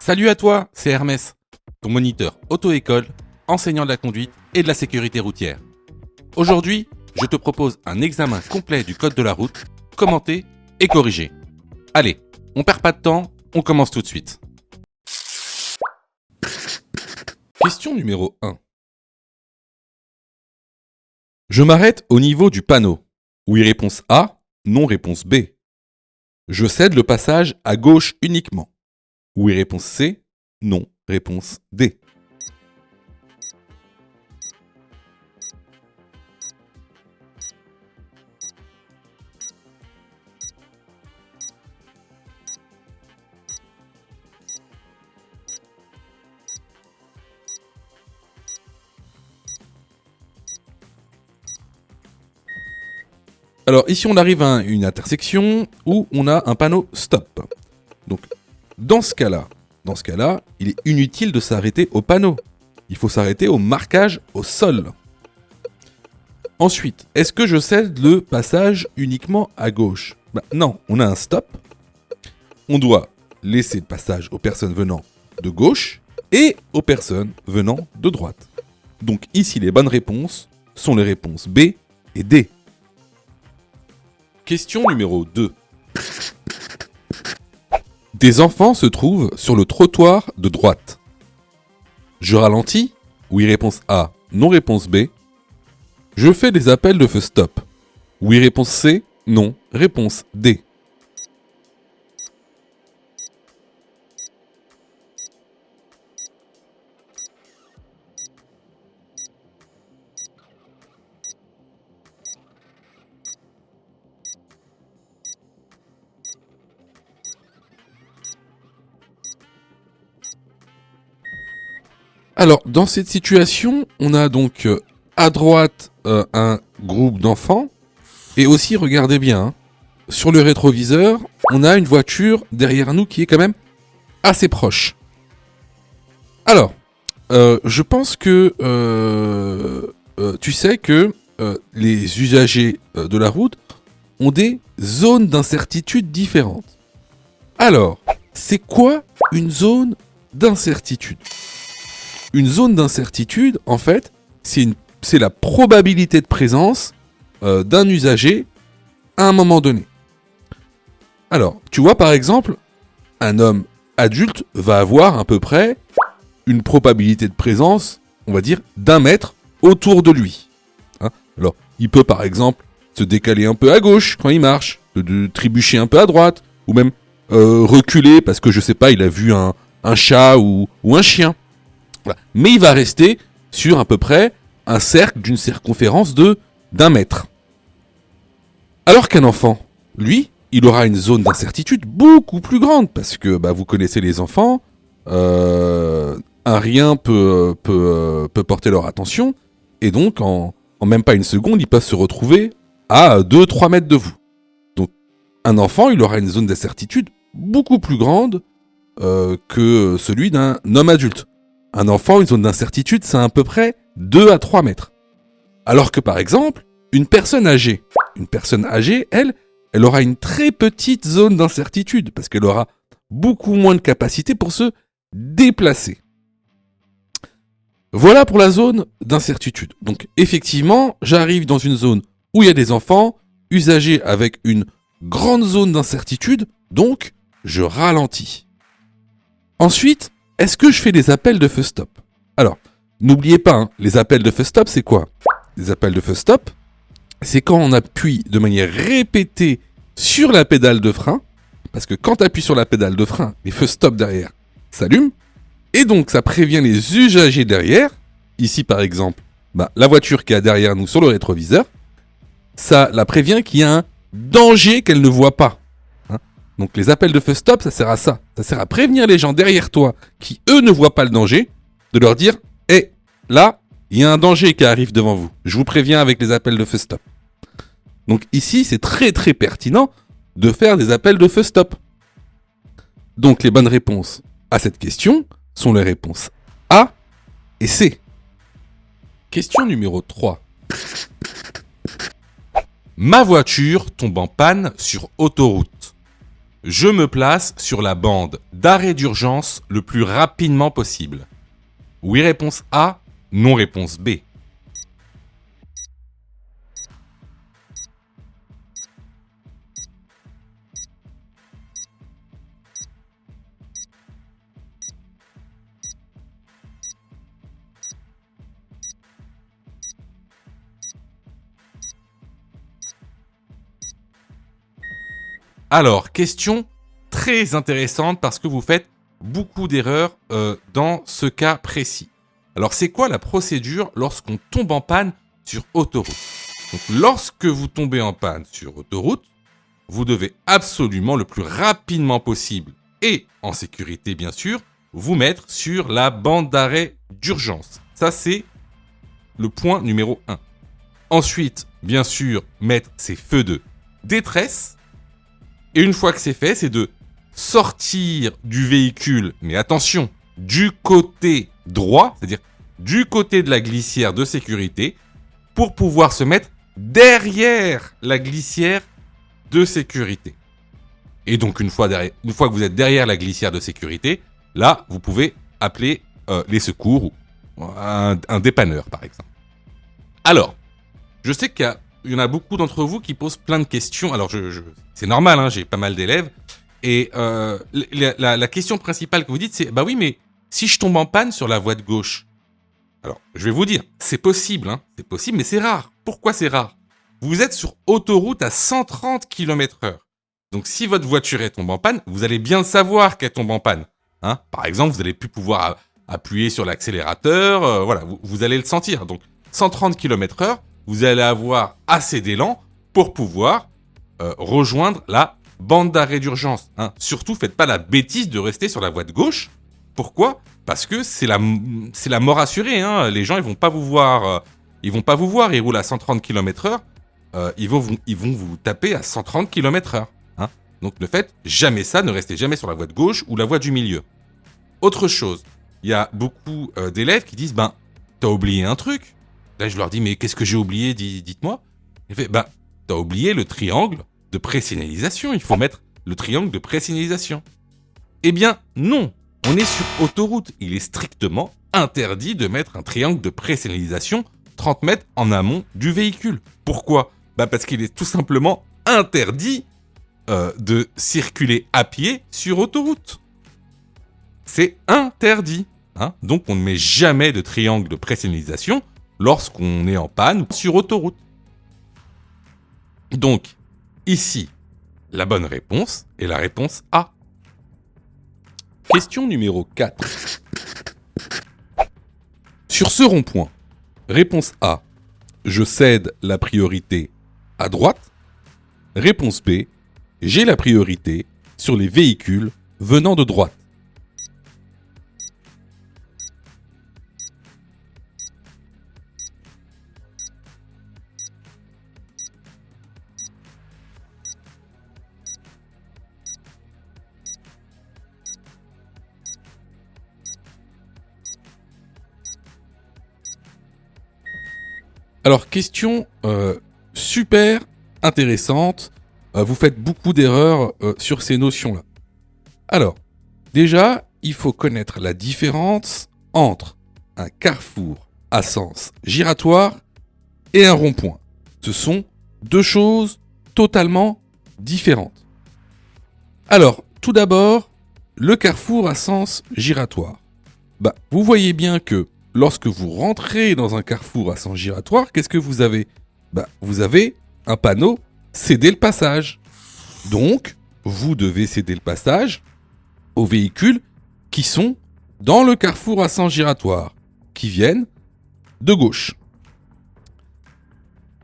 Salut à toi, c'est Hermès, ton moniteur auto-école, enseignant de la conduite et de la sécurité routière. Aujourd'hui, je te propose un examen complet du code de la route, commenté et corrigé. Allez, on perd pas de temps, on commence tout de suite. Question numéro 1. Je m'arrête au niveau du panneau. Oui, réponse A, non, réponse B. Je cède le passage à gauche uniquement. Oui, réponse C, non, réponse D. Alors ici on arrive à une intersection où on a un panneau stop. Donc dans ce cas-là, il est inutile de s'arrêter au panneau. Il faut s'arrêter au marquage au sol. Ensuite, est-ce que je cède le passage uniquement à gauche ? Non, on a un stop. On doit laisser le passage aux personnes venant de gauche et aux personnes venant de droite. Donc ici les bonnes réponses sont les réponses B et D. Question numéro 2. Des enfants se trouvent sur le trottoir de droite. Je ralentis ? Oui, réponse A. Non, réponse B. Je fais des appels de feu stop. Oui, réponse C. Non, réponse D. Alors, dans cette situation, on a donc à droite un groupe d'enfants. Et aussi, regardez bien, hein, sur le rétroviseur, on a une voiture derrière nous qui est quand même assez proche. Alors, je pense que tu sais que les usagers de la route ont des zones d'incertitude différentes. Alors, c'est quoi une zone d'incertitude ? Une zone d'incertitude, en fait, c'est la probabilité de présence d'un usager à un moment donné. Alors, tu vois par exemple, un homme adulte va avoir à peu près une probabilité de présence, on va dire, d'1 mètre autour de lui. Hein, alors, il peut par exemple se décaler un peu à gauche quand il marche, de trébucher un peu à droite, ou même reculer parce que je sais pas, il a vu un chat ou un chien. Voilà. Mais il va rester sur à peu près un cercle d'une circonférence de d'1 mètre. Alors qu'un enfant, lui, il aura une zone d'incertitude beaucoup plus grande, parce que vous connaissez les enfants, un rien peut porter leur attention, et donc en même pas une seconde, ils peuvent se retrouver à 2-3 mètres de vous. Donc un enfant, il aura une zone d'incertitude beaucoup plus grande que celui d'un homme adulte. Un enfant, une zone d'incertitude, c'est à peu près 2 à 3 mètres. Alors que par exemple, une personne âgée, elle aura une très petite zone d'incertitude, parce qu'elle aura beaucoup moins de capacité pour se déplacer. Voilà pour la zone d'incertitude. Donc effectivement, j'arrive dans une zone où il y a des enfants, usagers avec une grande zone d'incertitude, donc je ralentis. Ensuite, est-ce que je fais des appels de feu stop ? Alors, n'oubliez pas, hein, les appels de feu stop, c'est quoi ? Les appels de feu stop, c'est quand on appuie de manière répétée sur la pédale de frein, parce que quand tu appuies sur la pédale de frein, les feux stop derrière s'allument, et donc ça prévient les usagers derrière, ici par exemple, la voiture qui est derrière nous sur le rétroviseur, ça la prévient qu'il y a un danger qu'elle ne voit pas. Donc les appels de feu stop, ça sert à ça. Ça sert à prévenir les gens derrière toi qui, eux, ne voient pas le danger, de leur dire « Hé, là, il y a un danger qui arrive devant vous. Je vous préviens avec les appels de feu stop. » Donc ici, c'est très très pertinent de faire des appels de feu stop. Donc les bonnes réponses à cette question sont les réponses A et C. Question numéro 3. Ma voiture tombe en panne sur autoroute. Je me place sur la bande d'arrêt d'urgence le plus rapidement possible. Oui, réponse A. Non, réponse B. Alors, question très intéressante parce que vous faites beaucoup d'erreurs dans ce cas précis. Alors, c'est quoi la procédure lorsqu'on tombe en panne sur autoroute? Donc, lorsque vous tombez en panne sur autoroute, vous devez absolument le plus rapidement possible et en sécurité bien sûr, vous mettre sur la bande d'arrêt d'urgence. Ça, c'est le point numéro 1. Ensuite, bien sûr, mettre ses feux de détresse. Et une fois que c'est fait, c'est de sortir du véhicule, mais attention, du côté droit, c'est-à-dire du côté de la glissière de sécurité, pour pouvoir se mettre derrière la glissière de sécurité. Et donc une fois que vous êtes derrière la glissière de sécurité, là, vous pouvez appeler les secours ou un dépanneur, par exemple. Alors, je sais qu'il y en a beaucoup d'entre vous qui posent plein de questions. Alors, c'est normal, hein, j'ai pas mal d'élèves. Et la question principale que vous dites, c'est « Bah oui, mais si je tombe en panne sur la voie de gauche ?» Alors, je vais vous dire, c'est possible, hein, c'est possible, mais c'est rare. Pourquoi c'est rare? Vous êtes sur autoroute à 130 km/h. Donc, si votre voiture tombe en panne, vous allez bien savoir qu'elle tombe en panne. Hein, par exemple, vous allez plus pouvoir appuyer sur l'accélérateur. Voilà, vous allez le sentir. Donc, 130 km/h, vous allez avoir assez d'élan pour pouvoir rejoindre la bande d'arrêt d'urgence. Hein. Surtout, faites pas la bêtise de rester sur la voie de gauche. Pourquoi? Parce que c'est la mort assurée. Hein. Les gens, ils vont pas vous voir. Ils roulent à 130 km/h. Ils vont vous taper à 130 km/h. Hein. Donc ne faites jamais ça. Ne restez jamais sur la voie de gauche ou la voie du milieu. Autre chose, il y a beaucoup d'élèves qui disent t'as oublié un truc. Là, je leur dis mais qu'est-ce que j'ai oublié? Dites-moi. Il fait t'as oublié le triangle de présignalisation. Il faut mettre le triangle de présignalisation. Eh bien non. On est sur autoroute. Il est strictement interdit de mettre un triangle de présignalisation 30 mètres en amont du véhicule. Pourquoi? Parce qu'il est tout simplement interdit de circuler à pied sur autoroute. C'est interdit. Hein. Donc on ne met jamais de triangle de présignalisation lorsqu'on est en panne sur autoroute. Donc, ici, la bonne réponse est la réponse A. Question numéro 4. Sur ce rond-point, réponse A, je cède la priorité à droite. Réponse B, j'ai la priorité sur les véhicules venant de droite. Alors, question super intéressante. Vous faites beaucoup d'erreurs sur ces notions-là. Alors, déjà, il faut connaître la différence entre un carrefour à sens giratoire et un rond-point. Ce sont deux choses totalement différentes. Alors, tout d'abord, le carrefour à sens giratoire. Vous voyez bien que lorsque vous rentrez dans un carrefour à sens giratoire, qu'est-ce que vous avez? Vous avez un panneau « Céder le passage ». Donc, vous devez céder le passage aux véhicules qui sont dans le carrefour à sens giratoire, qui viennent de gauche.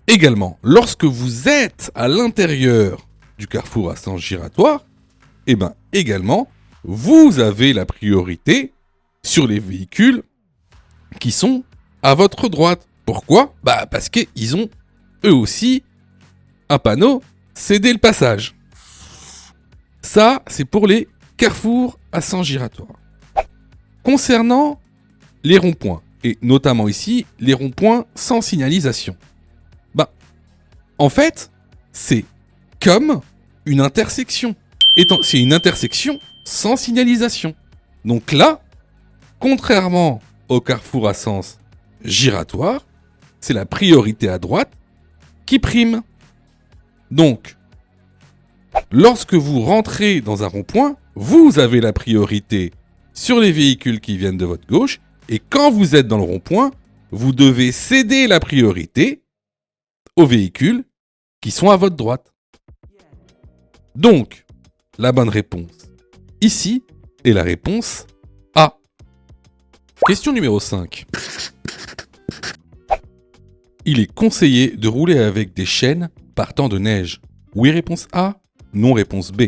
Également, lorsque vous êtes à l'intérieur du carrefour à sens giratoire, également, vous avez la priorité sur les véhicules qui sont à votre droite. Pourquoi? Parce qu'ils ont, eux aussi, un panneau « Céder le passage ». Ça, c'est pour les carrefours à sens giratoire. Concernant les ronds-points, et notamment ici, les ronds-points sans signalisation. En fait, c'est comme une intersection. c'est une intersection sans signalisation. Donc là, contrairement au carrefour à sens giratoire, c'est la priorité à droite qui prime. Donc, lorsque vous rentrez dans un rond-point, vous avez la priorité sur les véhicules qui viennent de votre gauche, et quand vous êtes dans le rond-point, vous devez céder la priorité aux véhicules qui sont à votre droite. Donc, la bonne réponse ici est la réponse A. Question numéro 5. Il est conseillé de rouler avec des chaînes partant de neige. Oui, réponse A. Non, réponse B.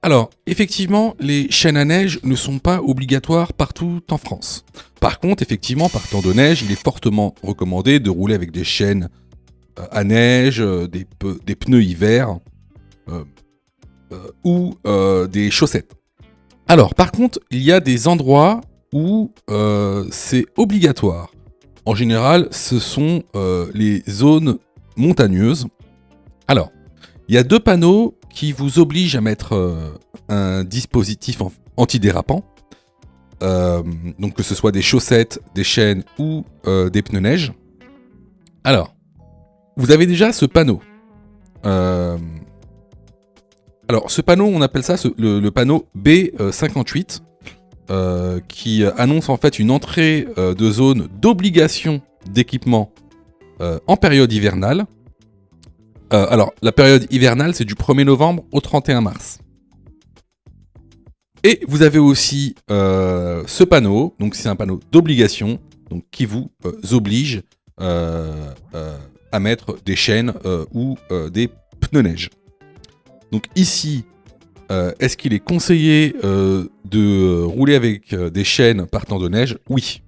Alors, effectivement, les chaînes à neige ne sont pas obligatoires partout en France. Par contre, effectivement, partant de neige, il est fortement recommandé de rouler avec des chaînes à neige, des pneus hiver ou des chaussettes. Alors, par contre, il y a des endroits où c'est obligatoire. En général, ce sont les zones montagneuses. Alors, il y a 2 panneaux qui vous obligent à mettre un dispositif antidérapant. Donc que ce soit des chaussettes, des chaînes ou des pneus neige. Alors, vous avez déjà ce panneau. Alors, ce panneau, on appelle ça le panneau B58, qui annonce en fait une entrée de zone d'obligation d'équipement en période hivernale. Alors, la période hivernale, c'est du 1er novembre au 31 mars. Et vous avez aussi ce panneau, donc c'est un panneau d'obligation, donc qui vous oblige à mettre des chaînes ou des pneus neige. Donc ici, est-ce qu'il est conseillé de rouler avec des chaînes partant de neige ? Oui.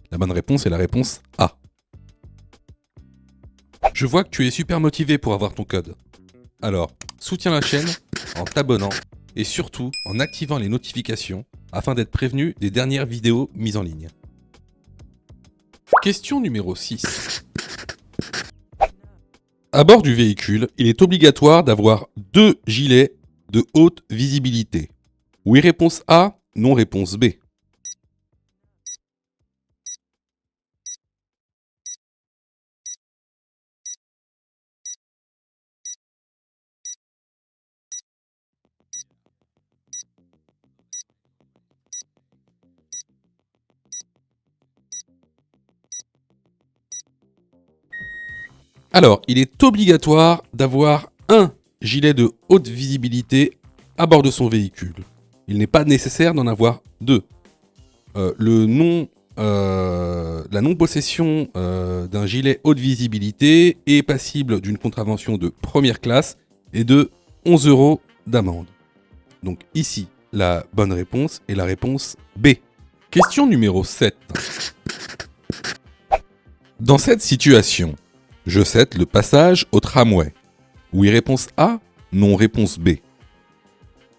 La bonne réponse est la réponse A. Je vois que tu es super motivé pour avoir ton code. Alors, soutiens la chaîne en t'abonnant et surtout en activant les notifications afin d'être prévenu des dernières vidéos mises en ligne. Question numéro 6. À bord du véhicule, il est obligatoire d'avoir 2 gilets de haute visibilité. Oui, réponse A, non, réponse B. Alors, il est obligatoire d'avoir un gilet de haute visibilité à bord de son véhicule. Il n'est pas nécessaire d'en avoir 2. La non-possession d'un gilet haute visibilité est passible d'une contravention de première classe et de 11 € d'amende. Donc ici, la bonne réponse est la réponse B. Question numéro 7. Dans cette situation, je cède le passage au tramway. Oui, réponse A, non, réponse B.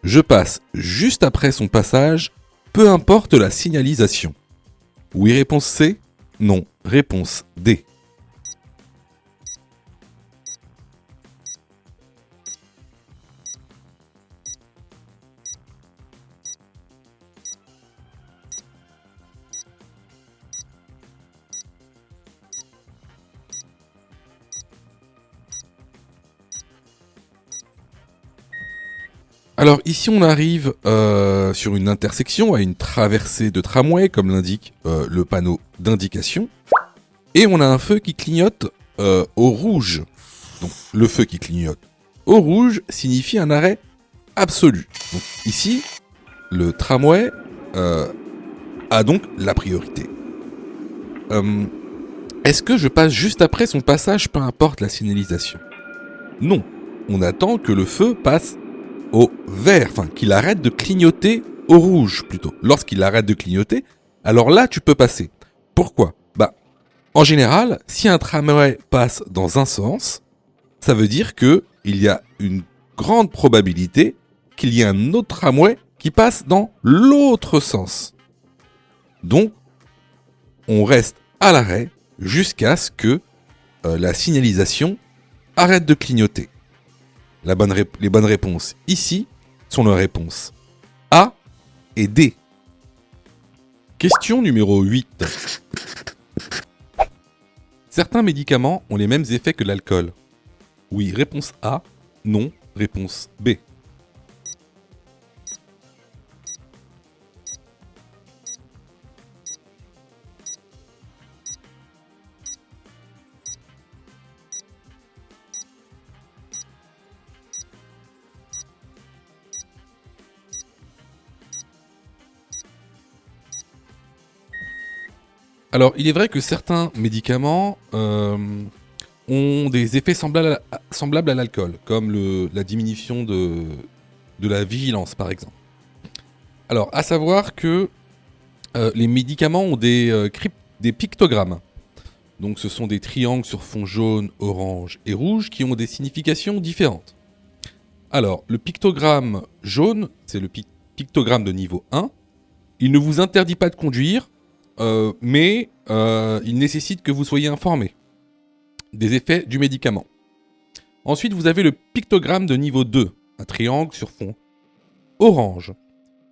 Je passe juste après son passage, peu importe la signalisation. Oui, réponse C, non, réponse D. Alors ici on arrive sur une intersection, à une traversée de tramway, comme l'indique le panneau d'indication. Et on a un feu qui clignote au rouge. Donc le feu qui clignote au rouge signifie un arrêt absolu. Donc ici, le tramway a donc la priorité. Est-ce que je passe juste après son passage, peu importe la signalisation ? Non, on attend que le feu passe au vert, enfin qu'il arrête de clignoter au rouge plutôt. Lorsqu'il arrête de clignoter, alors là tu peux passer. Pourquoi ? En général, si un tramway passe dans un sens, ça veut dire qu'il y a une grande probabilité qu'il y ait un autre tramway qui passe dans l'autre sens. Donc, on reste à l'arrêt jusqu'à ce que la signalisation arrête de clignoter. Les bonnes réponses ici sont les réponses A et D. Question numéro 8. Certains médicaments ont les mêmes effets que l'alcool. Oui, réponse A. Non, réponse B. Alors, il est vrai que certains médicaments ont des effets semblables à l'alcool, comme la diminution de la vigilance, par exemple. Alors, à savoir que les médicaments ont des pictogrammes. Donc, ce sont des triangles sur fond jaune, orange et rouge qui ont des significations différentes. Alors, le pictogramme jaune, c'est le pictogramme de niveau 1. Il ne vous interdit pas de conduire, mais il nécessite que vous soyez informé des effets du médicament. Ensuite, vous avez le pictogramme de niveau 2, un triangle sur fond orange.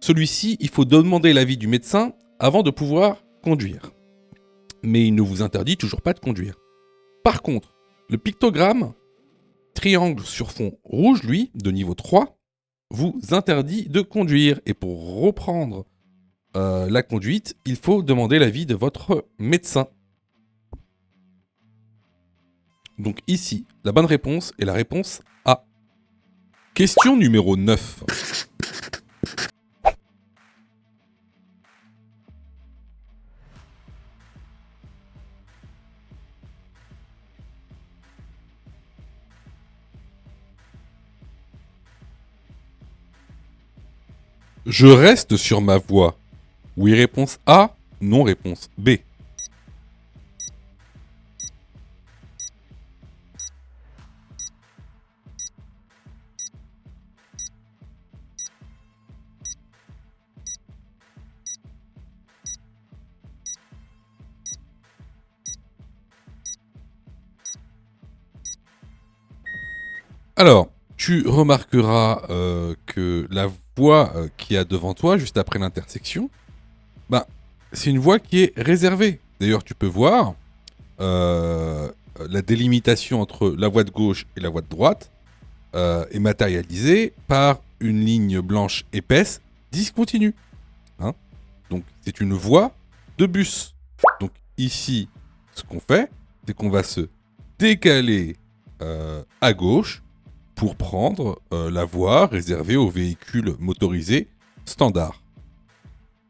Celui-ci, il faut demander l'avis du médecin avant de pouvoir conduire. Mais il ne vous interdit toujours pas de conduire. Par contre, le pictogramme triangle sur fond rouge, lui, de niveau 3, vous interdit de conduire. Et pour reprendre la conduite, il faut demander l'avis de votre médecin. Donc ici, la bonne réponse est la réponse A. Question numéro 9. Je reste sur ma voie. Oui, réponse A. Non, réponse B. Alors, tu remarqueras que la voie qui a devant toi, juste après l'intersection, c'est une voie qui est réservée. D'ailleurs, tu peux voir la délimitation entre la voie de gauche et la voie de droite est matérialisée par une ligne blanche épaisse discontinue. Hein. Donc, c'est une voie de bus. Donc, ici, ce qu'on fait, c'est qu'on va se décaler à gauche pour prendre la voie réservée aux véhicules motorisés standards.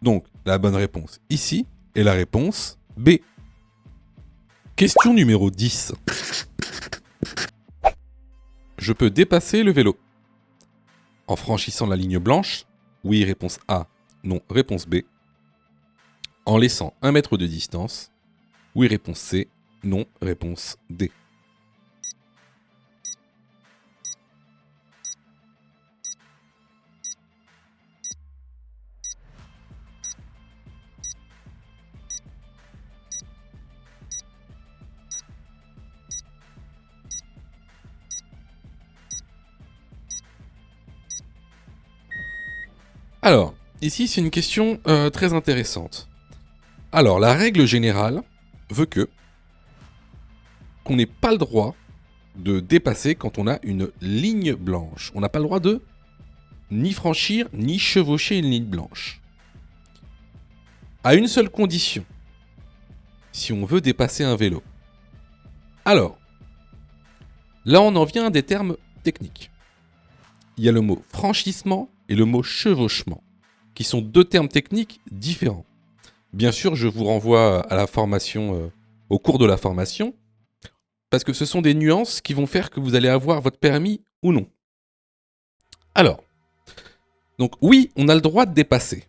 Donc, la bonne réponse ici est la réponse B. Question numéro 10. Je peux dépasser le vélo. En franchissant la ligne blanche, oui, réponse A, non, réponse B. En laissant 1 mètre de distance, oui, réponse C, non, réponse D. Alors, ici, c'est une question très intéressante. Alors, la règle générale veut qu'on n'ait pas le droit de dépasser quand on a une ligne blanche. On n'a pas le droit de ni franchir, ni chevaucher une ligne blanche. À une seule condition, si on veut dépasser un vélo. Alors, là on en vient à des termes techniques. Il y a le mot franchissement et le mot chevauchement, qui sont deux termes techniques différents. Bien sûr, je vous renvoie à la formation, au cours de la formation, parce que ce sont des nuances qui vont faire que vous allez avoir votre permis ou non. Alors, donc oui, on a le droit de dépasser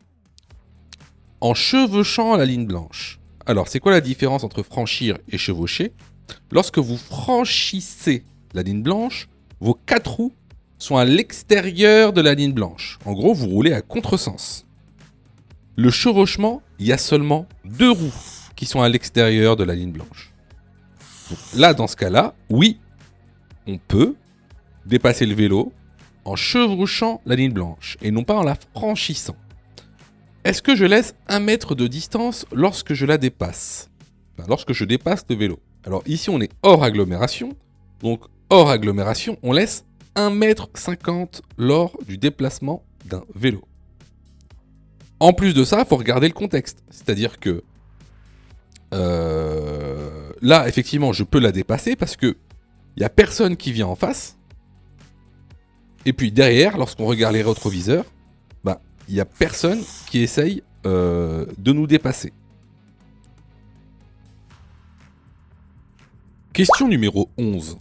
en chevauchant la ligne blanche. Alors, c'est quoi la différence entre franchir et chevaucher? Lorsque vous franchissez la ligne blanche, vos 4 roues sont à l'extérieur de la ligne blanche. En gros, vous roulez à contresens. Le chevauchement, il y a seulement 2 roues qui sont à l'extérieur de la ligne blanche. Donc là, dans ce cas-là, oui, on peut dépasser le vélo en chevauchant la ligne blanche et non pas en la franchissant. Est-ce que je laisse 1 mètre de distance lorsque je la dépasse? Lorsque je dépasse le vélo. Alors ici, on est hors agglomération. Donc hors agglomération, on laisse 1,50 m lors du déplacement d'un vélo. En plus de ça, il faut regarder le contexte. C'est-à-dire que là, effectivement, je peux la dépasser parce que il n'y a personne qui vient en face. Et puis derrière, lorsqu'on regarde les rétroviseurs, il n'y a personne qui essaye de nous dépasser. Question numéro 11.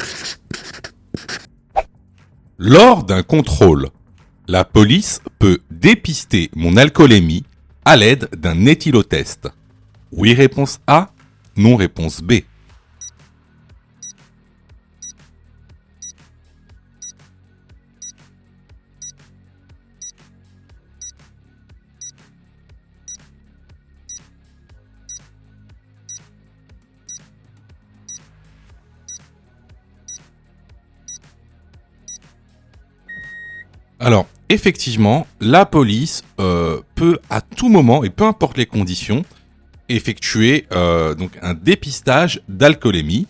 Lors d'un contrôle, la police peut dépister mon alcoolémie à l'aide d'un éthylotest. Oui, réponse A. Non, réponse B. Alors, effectivement, la police peut à tout moment, et peu importe les conditions, effectuer donc un dépistage d'alcoolémie.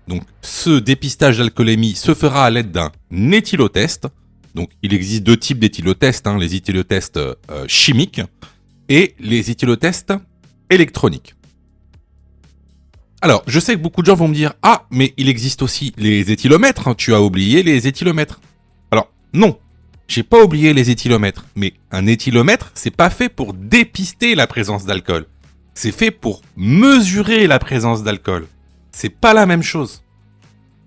Donc, ce dépistage d'alcoolémie se fera à l'aide d'un éthylotest. Donc, il existe 2 types d'éthylotests, les éthylotests chimiques et les éthylotests électroniques. Alors, je sais que beaucoup de gens vont me dire « Ah, mais il existe aussi les éthylomètres, tu as oublié les éthylomètres. » Alors, non, j'ai pas oublié les éthylomètres, mais un éthylomètre, c'est pas fait pour dépister la présence d'alcool. C'est fait pour mesurer la présence d'alcool. C'est pas la même chose.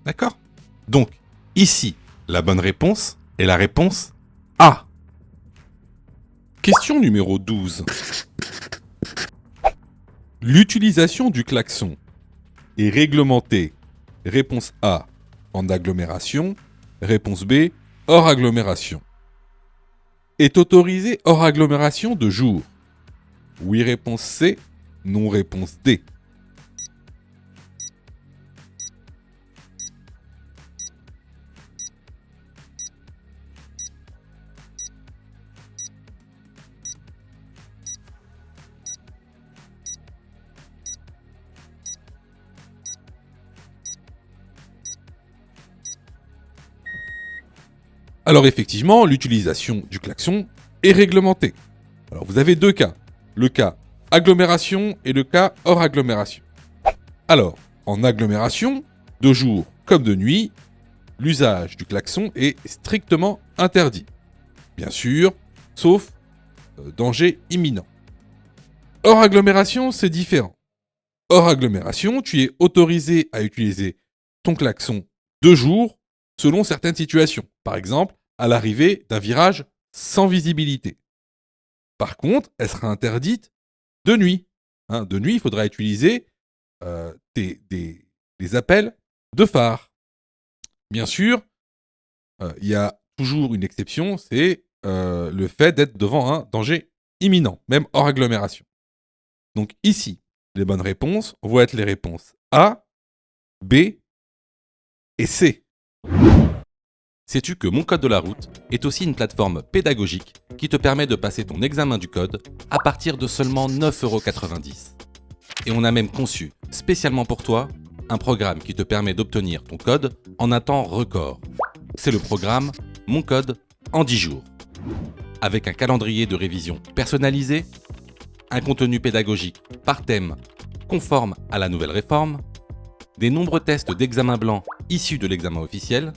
D'accord? Donc, ici, la bonne réponse est la réponse A. Question numéro 12. L'utilisation du klaxon est réglementée. Réponse A, en agglomération. Réponse B, hors agglomération. Est autorisée hors agglomération de jour. Oui, réponse C. Non, réponse D. Alors effectivement, l'utilisation du klaxon est réglementée. Alors vous avez 2 cas. Le cas agglomération et le cas hors agglomération. Alors, en agglomération, de jour comme de nuit, l'usage du klaxon est strictement interdit. Bien sûr, sauf danger imminent. Hors agglomération, c'est différent. Hors agglomération, tu es autorisé à utiliser ton klaxon de jour selon certaines situations. Par exemple, à l'arrivée d'un virage sans visibilité. Par contre, elle sera interdite de nuit. De nuit, il faudra utiliser des appels de phare. Bien sûr, il y a toujours une exception, c'est le fait d'être devant un danger imminent, même hors agglomération. Donc ici, les bonnes réponses vont être les réponses A, B et C. Sais-tu que Mon Code de la route est aussi une plateforme pédagogique qui te permet de passer ton examen du code à partir de seulement 9,90 €. Et on a même conçu, spécialement pour toi, un programme qui te permet d'obtenir ton code en un temps record. C'est le programme Mon Code en 10 jours. Avec un calendrier de révision personnalisé, un contenu pédagogique par thème conforme à la nouvelle réforme, des nombreux tests d'examen blanc issus de l'examen officiel,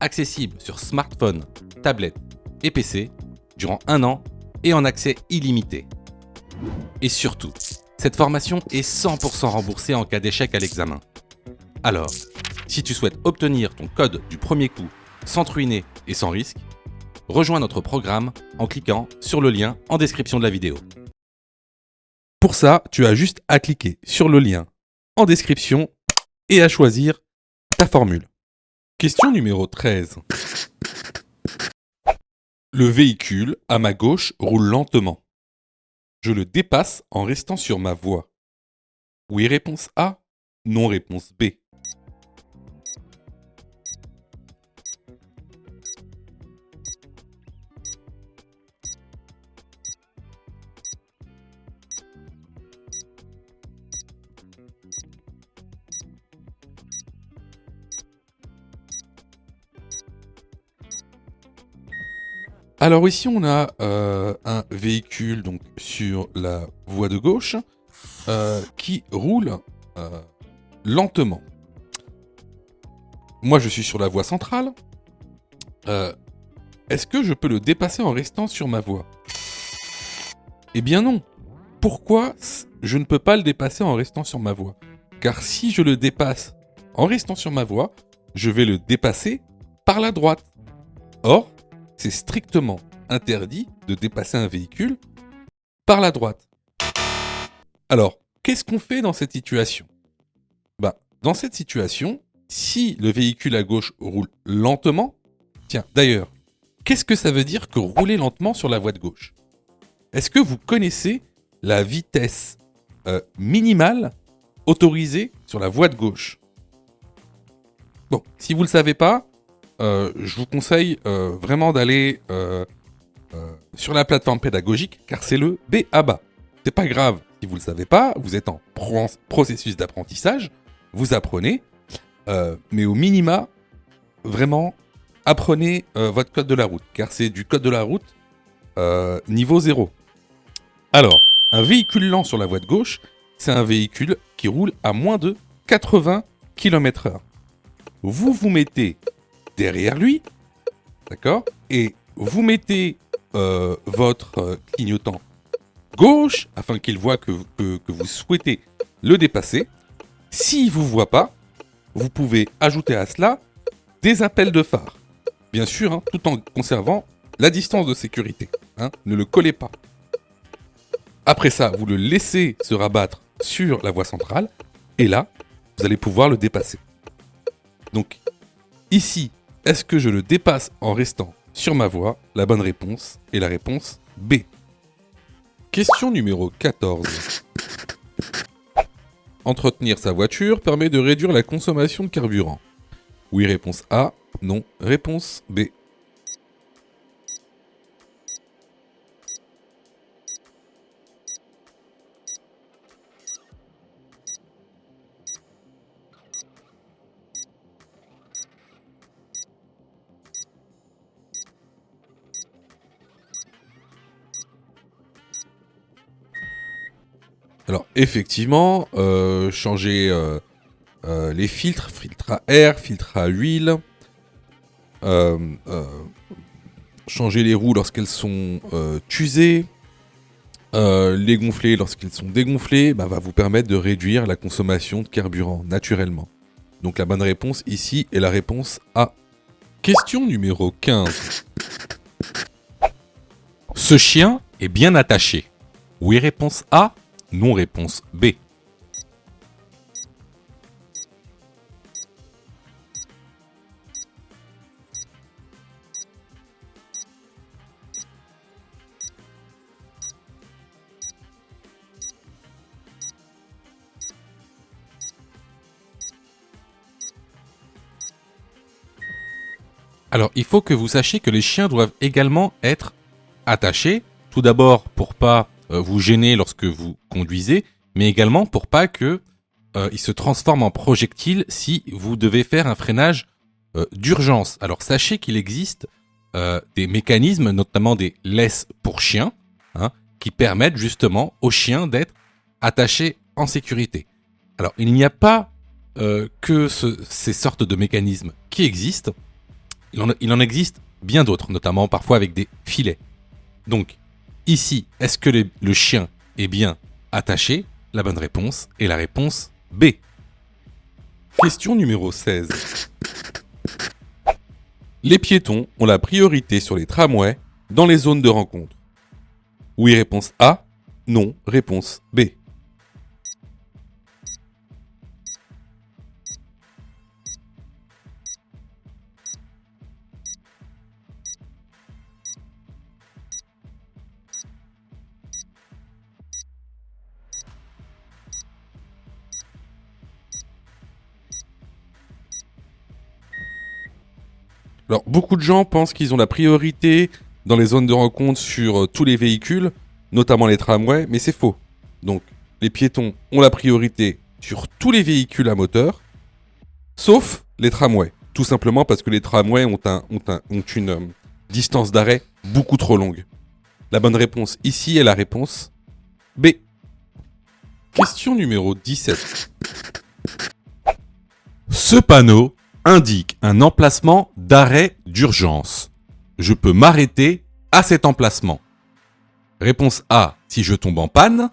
accessible sur smartphone, tablette et PC durant 1 an et en accès illimité. Et surtout, cette formation est 100% remboursée en cas d'échec à l'examen. Alors, si tu souhaites obtenir ton code du premier coup sans te ruiner et sans risque, rejoins notre programme en cliquant sur le lien en description de la vidéo. Pour ça, tu as juste à cliquer sur le lien en description et à choisir ta formule. Question numéro 13. Le véhicule, à ma gauche, roule lentement. Je le dépasse en restant sur ma voie. Oui, réponse A. Non, réponse B. Alors ici, on a un véhicule donc sur la voie de gauche qui roule lentement. Moi, je suis sur la voie centrale. Est-ce que je peux le dépasser en restant sur ma voie? Eh bien non. Pourquoi je ne peux pas le dépasser en restant sur ma voie? Car si je le dépasse en restant sur ma voie, je vais le dépasser par la droite. Or, c'est strictement interdit de dépasser un véhicule par la droite. Alors, qu'est-ce qu'on fait dans cette situation? Dans cette situation, si le véhicule à gauche roule lentement, tiens, d'ailleurs, qu'est-ce que ça veut dire que rouler lentement sur la voie de gauche? Est-ce que vous connaissez la vitesse minimale autorisée sur la voie de gauche? Bon, si vous ne le savez pas, je vous conseille vraiment d'aller sur la plateforme pédagogique, car c'est le B.A.B.A. C'est pas grave si vous ne le savez pas, vous êtes en processus d'apprentissage, vous apprenez, mais au minima, vraiment, apprenez votre code de la route, car c'est du code de la route niveau 0. Alors, un véhicule lent sur la voie de gauche, c'est un véhicule qui roule à moins de 80 km/h. Vous vous mettez derrière lui, d'accord, et vous mettez votre clignotant gauche afin qu'il voit que vous souhaitez le dépasser. S'il ne vous voit pas, vous pouvez ajouter à cela des appels de phare. Bien sûr, hein, tout en conservant la distance de sécurité. Hein, ne le collez pas. Après ça, vous le laissez se rabattre sur la voie centrale et là, vous allez pouvoir le dépasser. Donc, ici, est-ce que je le dépasse en restant sur ma voie? La bonne réponse est la réponse B. Question numéro 14. Entretenir sa voiture permet de réduire la consommation de carburant. Oui, réponse A. Non, réponse B. Alors, effectivement, changer les filtres, filtre à air, filtre à huile, changer les roues lorsqu'elles sont usées, les gonfler lorsqu'elles sont dégonflées, va vous permettre de réduire la consommation de carburant naturellement. Donc la bonne réponse ici est la réponse A. Question numéro 15. Ce chien est bien attaché. Oui, réponse A. Non, réponse B. Alors, il faut que vous sachiez que les chiens doivent également être attachés. Tout d'abord, pour pas vous gêner lorsque vous conduisez, mais également pour pas que il se transforme en projectile si vous devez faire un freinage d'urgence. Alors, sachez qu'il existe des mécanismes, notamment des laisses pour chiens, hein, qui permettent justement aux chiens d'être attachés en sécurité. Alors, il n'y a pas que ces sortes de mécanismes qui existent. Il en existe bien d'autres, notamment parfois avec des filets. Donc, ici, est-ce que le chien est bien attaché? La bonne réponse est la réponse B. Question numéro 16. Les piétons ont la priorité sur les tramways dans les zones de rencontre. Oui, réponse A. non. Réponse B. Alors, beaucoup de gens pensent qu'ils ont la priorité dans les zones de rencontre sur tous les véhicules, notamment les tramways, mais c'est faux. Donc, les piétons ont la priorité sur tous les véhicules à moteur, sauf les tramways. Tout simplement parce que les tramways ont une distance d'arrêt beaucoup trop longue. La bonne réponse ici est la réponse B. Question numéro 17. Ce panneau indique un emplacement d'arrêt d'urgence. Je peux m'arrêter à cet emplacement. Réponse A, si je tombe en panne.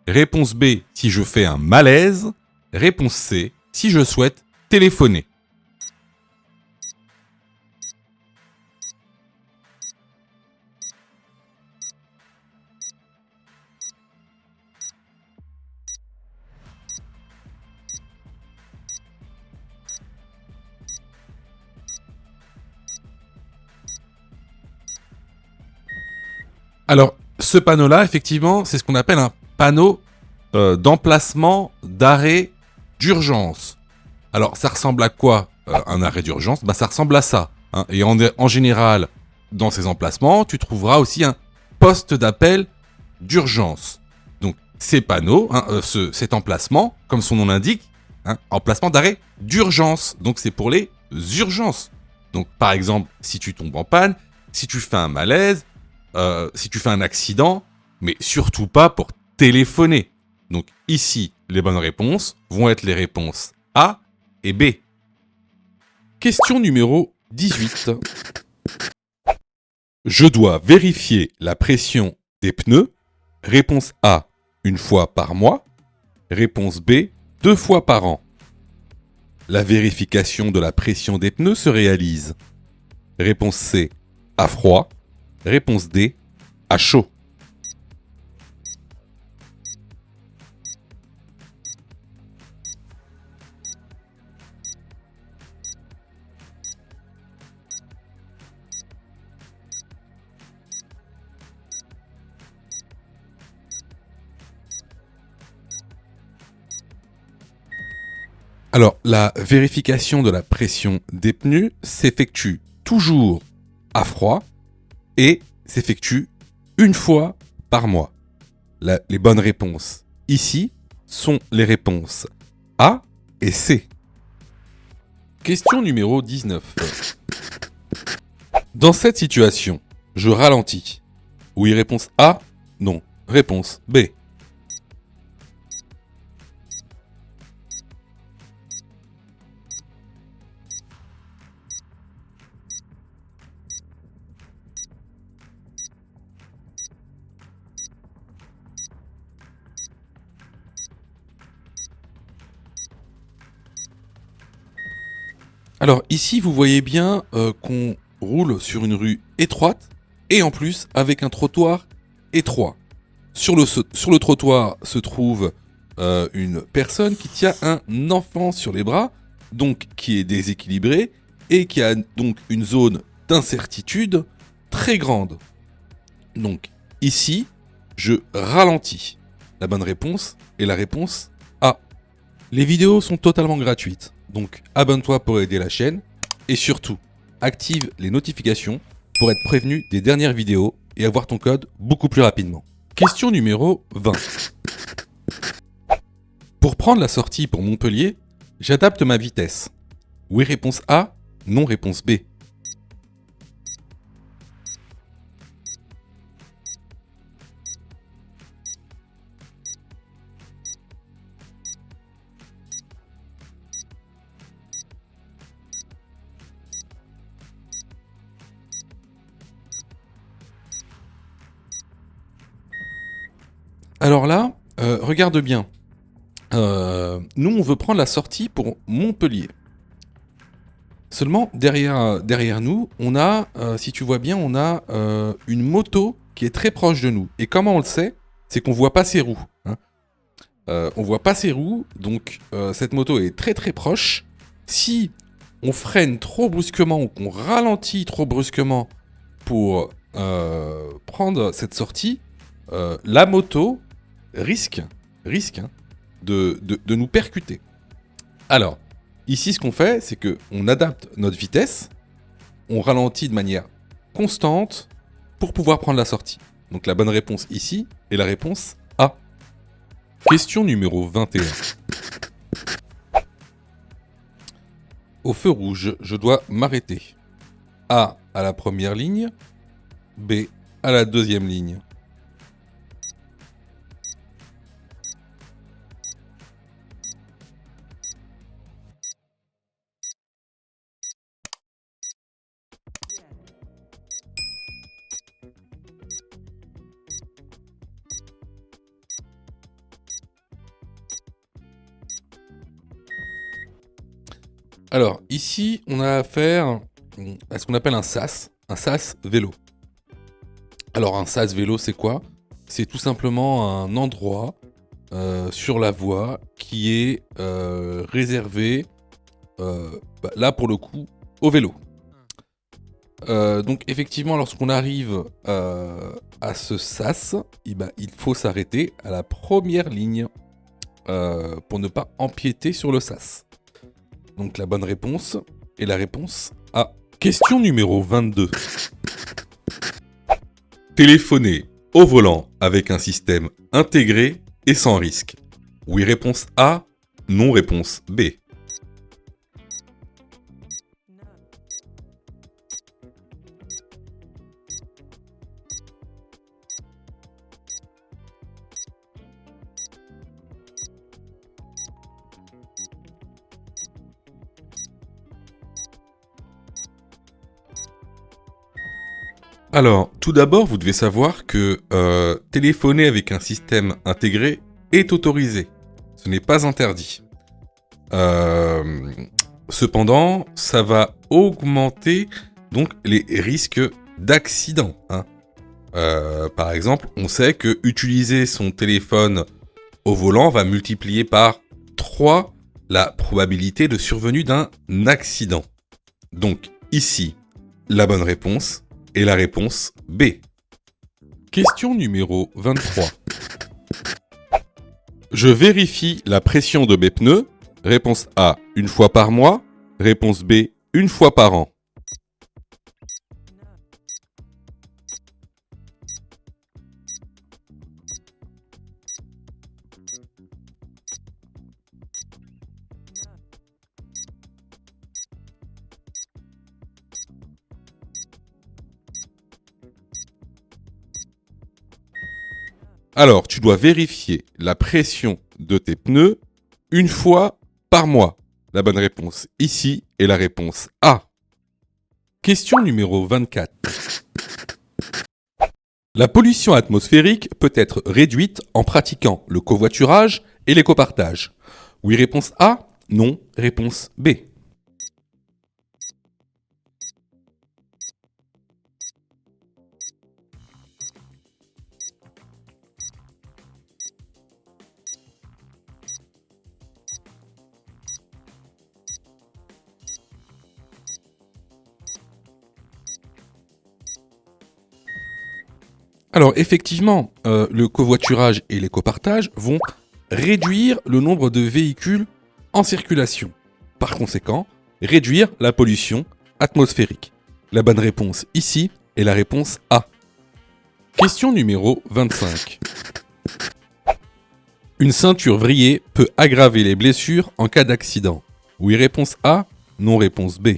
Réponse B, si je fais un malaise. Réponse C, si je souhaite téléphoner. Alors, ce panneau-là, effectivement, c'est ce qu'on appelle un panneau d'emplacement d'arrêt d'urgence. Alors, ça ressemble à quoi un arrêt d'urgence ? Ça ressemble à ça. Hein. Et en général, dans ces emplacements, tu trouveras aussi un poste d'appel d'urgence. Donc, ces panneaux, cet emplacement, comme son nom l'indique, emplacement d'arrêt d'urgence. Donc, c'est pour les urgences. Donc, par exemple, si tu tombes en panne, si tu fais un malaise, si tu fais un accident, mais surtout pas pour téléphoner. Donc ici, les bonnes réponses vont être les réponses A et B. Question numéro 18. Je dois vérifier la pression des pneus. Réponse A, une fois par mois. Réponse B, 2 fois par an. La vérification de la pression des pneus se réalise. Réponse C, à froid. Réponse D, à chaud. Alors, la vérification de la pression des pneus s'effectue toujours à froid et s'effectue une fois par mois. Les bonnes réponses ici sont les réponses A et C. Question numéro 19. Dans cette situation, je ralentis. Oui, réponse A, non. Réponse B. Alors ici, vous voyez bien qu'on roule sur une rue étroite et en plus avec un trottoir étroit. Sur le trottoir se trouve une personne qui tient un enfant sur les bras, donc qui est déséquilibré et qui a donc une zone d'incertitude très grande. Donc ici, je ralentis. La bonne réponse est la réponse A. Les vidéos sont totalement gratuites. Donc abonne-toi pour aider la chaîne et surtout active les notifications pour être prévenu des dernières vidéos et avoir ton code beaucoup plus rapidement. Question numéro 20. Pour prendre la sortie pour Montpellier, j'adapte ma vitesse. Oui, réponse A, non, réponse B. Alors là, regarde bien. Nous, on veut prendre la sortie pour Montpellier. Seulement, derrière nous, on a, si tu vois bien, on a une moto qui est très proche de nous. Et comment on le sait ? c'est qu'on voit pas ses roues. Hein. On voit pas ses roues, donc cette moto est très très proche. Si on freine trop brusquement ou qu'on ralentit trop brusquement pour prendre cette sortie, la moto risque hein, de nous percuter. Alors, ici, ce qu'on fait, c'est qu'on adapte notre vitesse, on ralentit de manière constante pour pouvoir prendre la sortie. Donc la bonne réponse ici est la réponse A. Question numéro 21. Au feu rouge, je dois m'arrêter. A à la première ligne, B à la deuxième ligne. Alors, ici, on a affaire à ce qu'on appelle un sas vélo. Alors, un sas vélo, c'est quoi? C'est tout simplement un endroit sur la voie qui est réservé, là pour le coup, au vélo. Donc, effectivement, lorsqu'on arrive à ce sas, il faut s'arrêter à la première ligne pour ne pas empiéter sur le sas. Donc la bonne réponse est la réponse A. Question numéro 22. Téléphoner au volant avec un système intégré et sans risque. Oui, réponse A. Non, réponse B. Alors, tout d'abord, vous devez savoir que téléphoner avec un système intégré est autorisé. Ce n'est pas interdit. Cependant, ça va augmenter donc les risques d'accident. Hein. Par exemple, on sait que utiliser son téléphone au volant va multiplier par 3 la probabilité de survenue d'un accident. Donc, ici, la bonne réponse est la réponse B. Question numéro 23. Je vérifie la pression de mes pneus. Réponse A, une fois par mois. Réponse B, une fois par an. Alors, tu dois vérifier la pression de tes pneus une fois par mois. La bonne réponse ici est la réponse A. Question numéro 24. La pollution atmosphérique peut être réduite en pratiquant le covoiturage et l'écopartage. Oui, réponse A. Non, réponse B. Alors effectivement, le covoiturage et l'écopartage vont réduire le nombre de véhicules en circulation. Par conséquent, réduire la pollution atmosphérique. La bonne réponse ici est la réponse A. Question numéro 25. Une ceinture vrillée peut aggraver les blessures en cas d'accident. Oui, réponse A. Non, réponse B.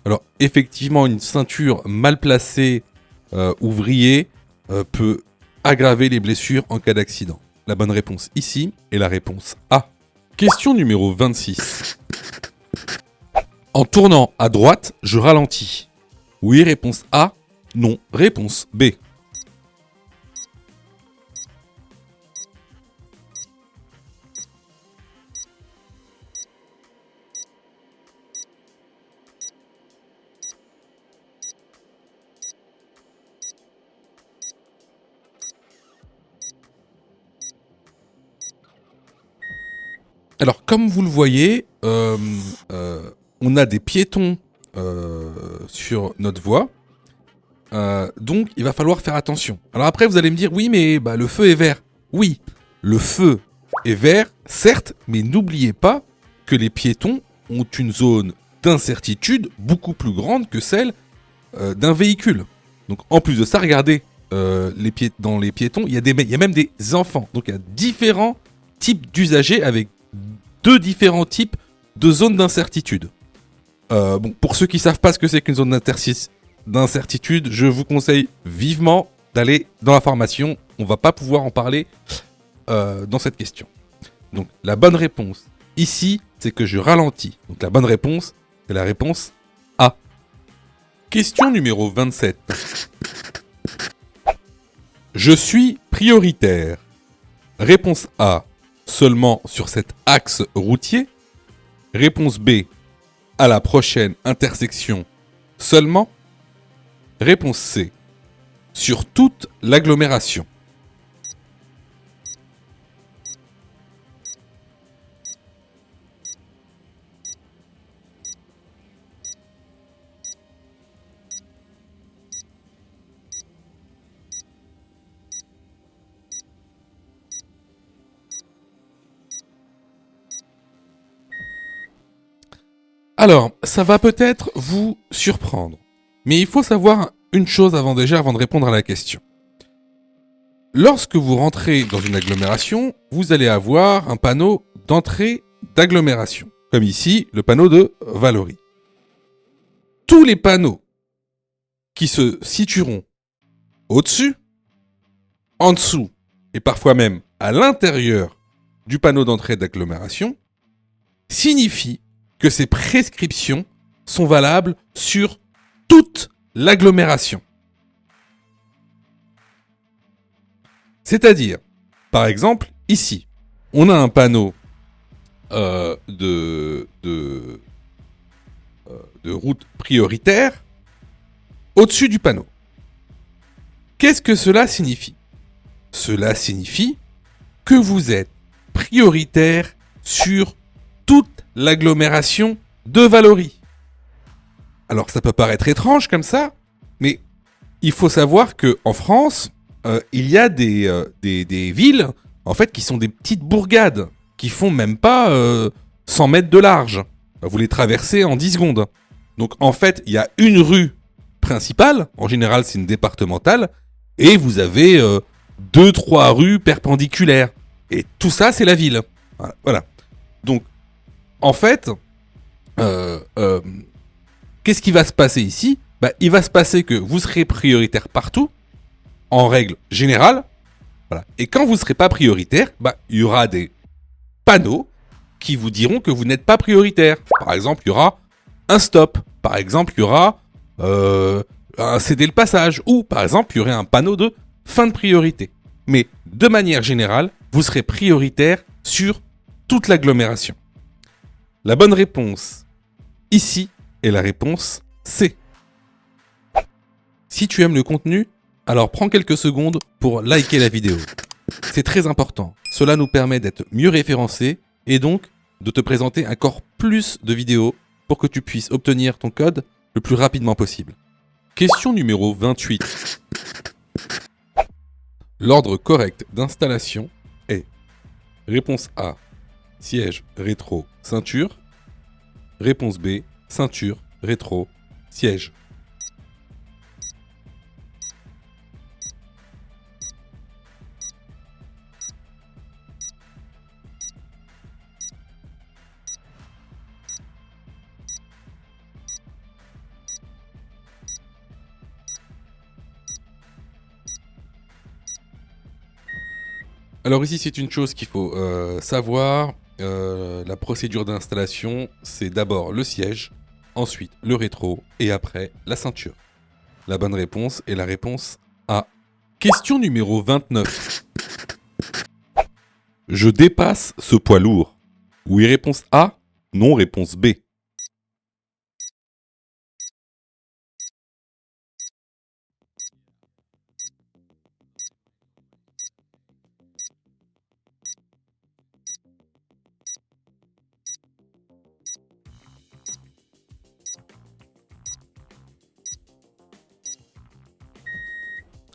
Alors, effectivement, une ceinture mal placée ou vrillée peut aggraver les blessures en cas d'accident. La bonne réponse ici est la réponse A. Question numéro 26. En tournant à droite, je ralentis. Oui, réponse A. Non, réponse B. Alors, comme vous le voyez, on a des piétons sur notre voie. Donc, il va falloir faire attention. Alors après, vous allez me dire, oui, mais bah, le feu est vert. Oui, le feu est vert, certes, mais n'oubliez pas que les piétons ont une zone d'incertitude beaucoup plus grande que celle d'un véhicule. Donc, en plus de ça, regardez, dans les piétons, il y a même des enfants. Donc, il y a différents types d'usagers avec deux différents types de zones d'incertitude. Bon, pour ceux qui savent pas ce que c'est qu'une zone d'incertitude, je vous conseille vivement d'aller dans la formation. On va pas pouvoir en parler dans cette question. Donc la bonne réponse ici, c'est que je ralentis. Donc la bonne réponse, c'est la réponse A. Question numéro 27. Je suis prioritaire. Réponse A, seulement sur cet axe routier. Réponse B, à la prochaine intersection seulement. Réponse C, sur toute l'agglomération. Alors, ça va peut-être vous surprendre, mais il faut savoir une chose avant de répondre à la question. Lorsque vous rentrez dans une agglomération, vous allez avoir un panneau d'entrée d'agglomération, comme ici le panneau de Valory. Tous les panneaux qui se situeront au-dessus, en dessous et parfois même à l'intérieur du panneau d'entrée d'agglomération signifient que ces prescriptions sont valables sur toute l'agglomération. C'est-à-dire, par exemple, ici, on a un panneau de route prioritaire au-dessus du panneau. Qu'est-ce que cela signifie ? Cela signifie que vous êtes prioritaire sur toute l'agglomération de Valory. Alors ça peut paraître étrange comme ça, mais il faut savoir que en France, il y a des villes en fait qui sont des petites bourgades qui font même pas 100 mètres de large. Vous les traversez en 10 secondes. Donc en fait, il y a une rue principale, en général c'est une départementale, et vous avez 2-3 rues perpendiculaires. Et tout ça, c'est la ville. Voilà. Donc, en fait, qu'est-ce qui va se passer ici ? Il va se passer que vous serez prioritaire partout, en règle générale. Voilà. Et quand vous ne serez pas prioritaire, il y aura des panneaux qui vous diront que vous n'êtes pas prioritaire. Par exemple, il y aura un stop. Par exemple, il y aura un céder le passage. Ou, par exemple, il y aurait un panneau de fin de priorité. Mais, de manière générale, vous serez prioritaire sur toute l'agglomération. La bonne réponse, ici, est la réponse C. Si tu aimes le contenu, alors prends quelques secondes pour liker la vidéo. C'est très important. Cela nous permet d'être mieux référencés et donc de te présenter encore plus de vidéos pour que tu puisses obtenir ton code le plus rapidement possible. Question numéro 28. L'ordre correct d'installation est réponse A, siège, rétro, ceinture. Réponse B, ceinture, rétro, siège. Alors ici, c'est une chose qu'il faut savoir. La procédure d'installation, c'est d'abord le siège, ensuite le rétro et après la ceinture. La bonne réponse est la réponse A. Question numéro 29. Je dépasse ce poids lourd. Oui, réponse A. Non, réponse B.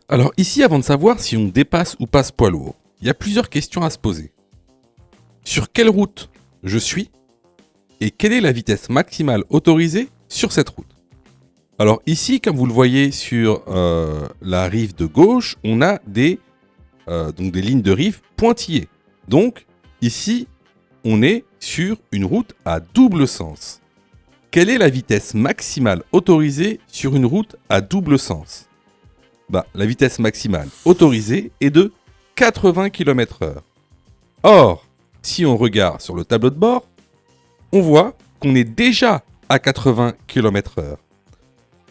Alors ici, avant de savoir si on dépasse ou pas ce poids lourd, il y a plusieurs questions à se poser. Sur quelle route je suis et quelle est la vitesse maximale autorisée sur cette route? Alors ici, comme vous le voyez sur la rive de gauche, on a donc des lignes de rive pointillées. Donc ici, on est sur une route à double sens. Quelle est la vitesse maximale autorisée sur une route à double sens? La vitesse maximale autorisée est de 80 km/h. Or, si on regarde sur le tableau de bord, on voit qu'on est déjà à 80 km/h.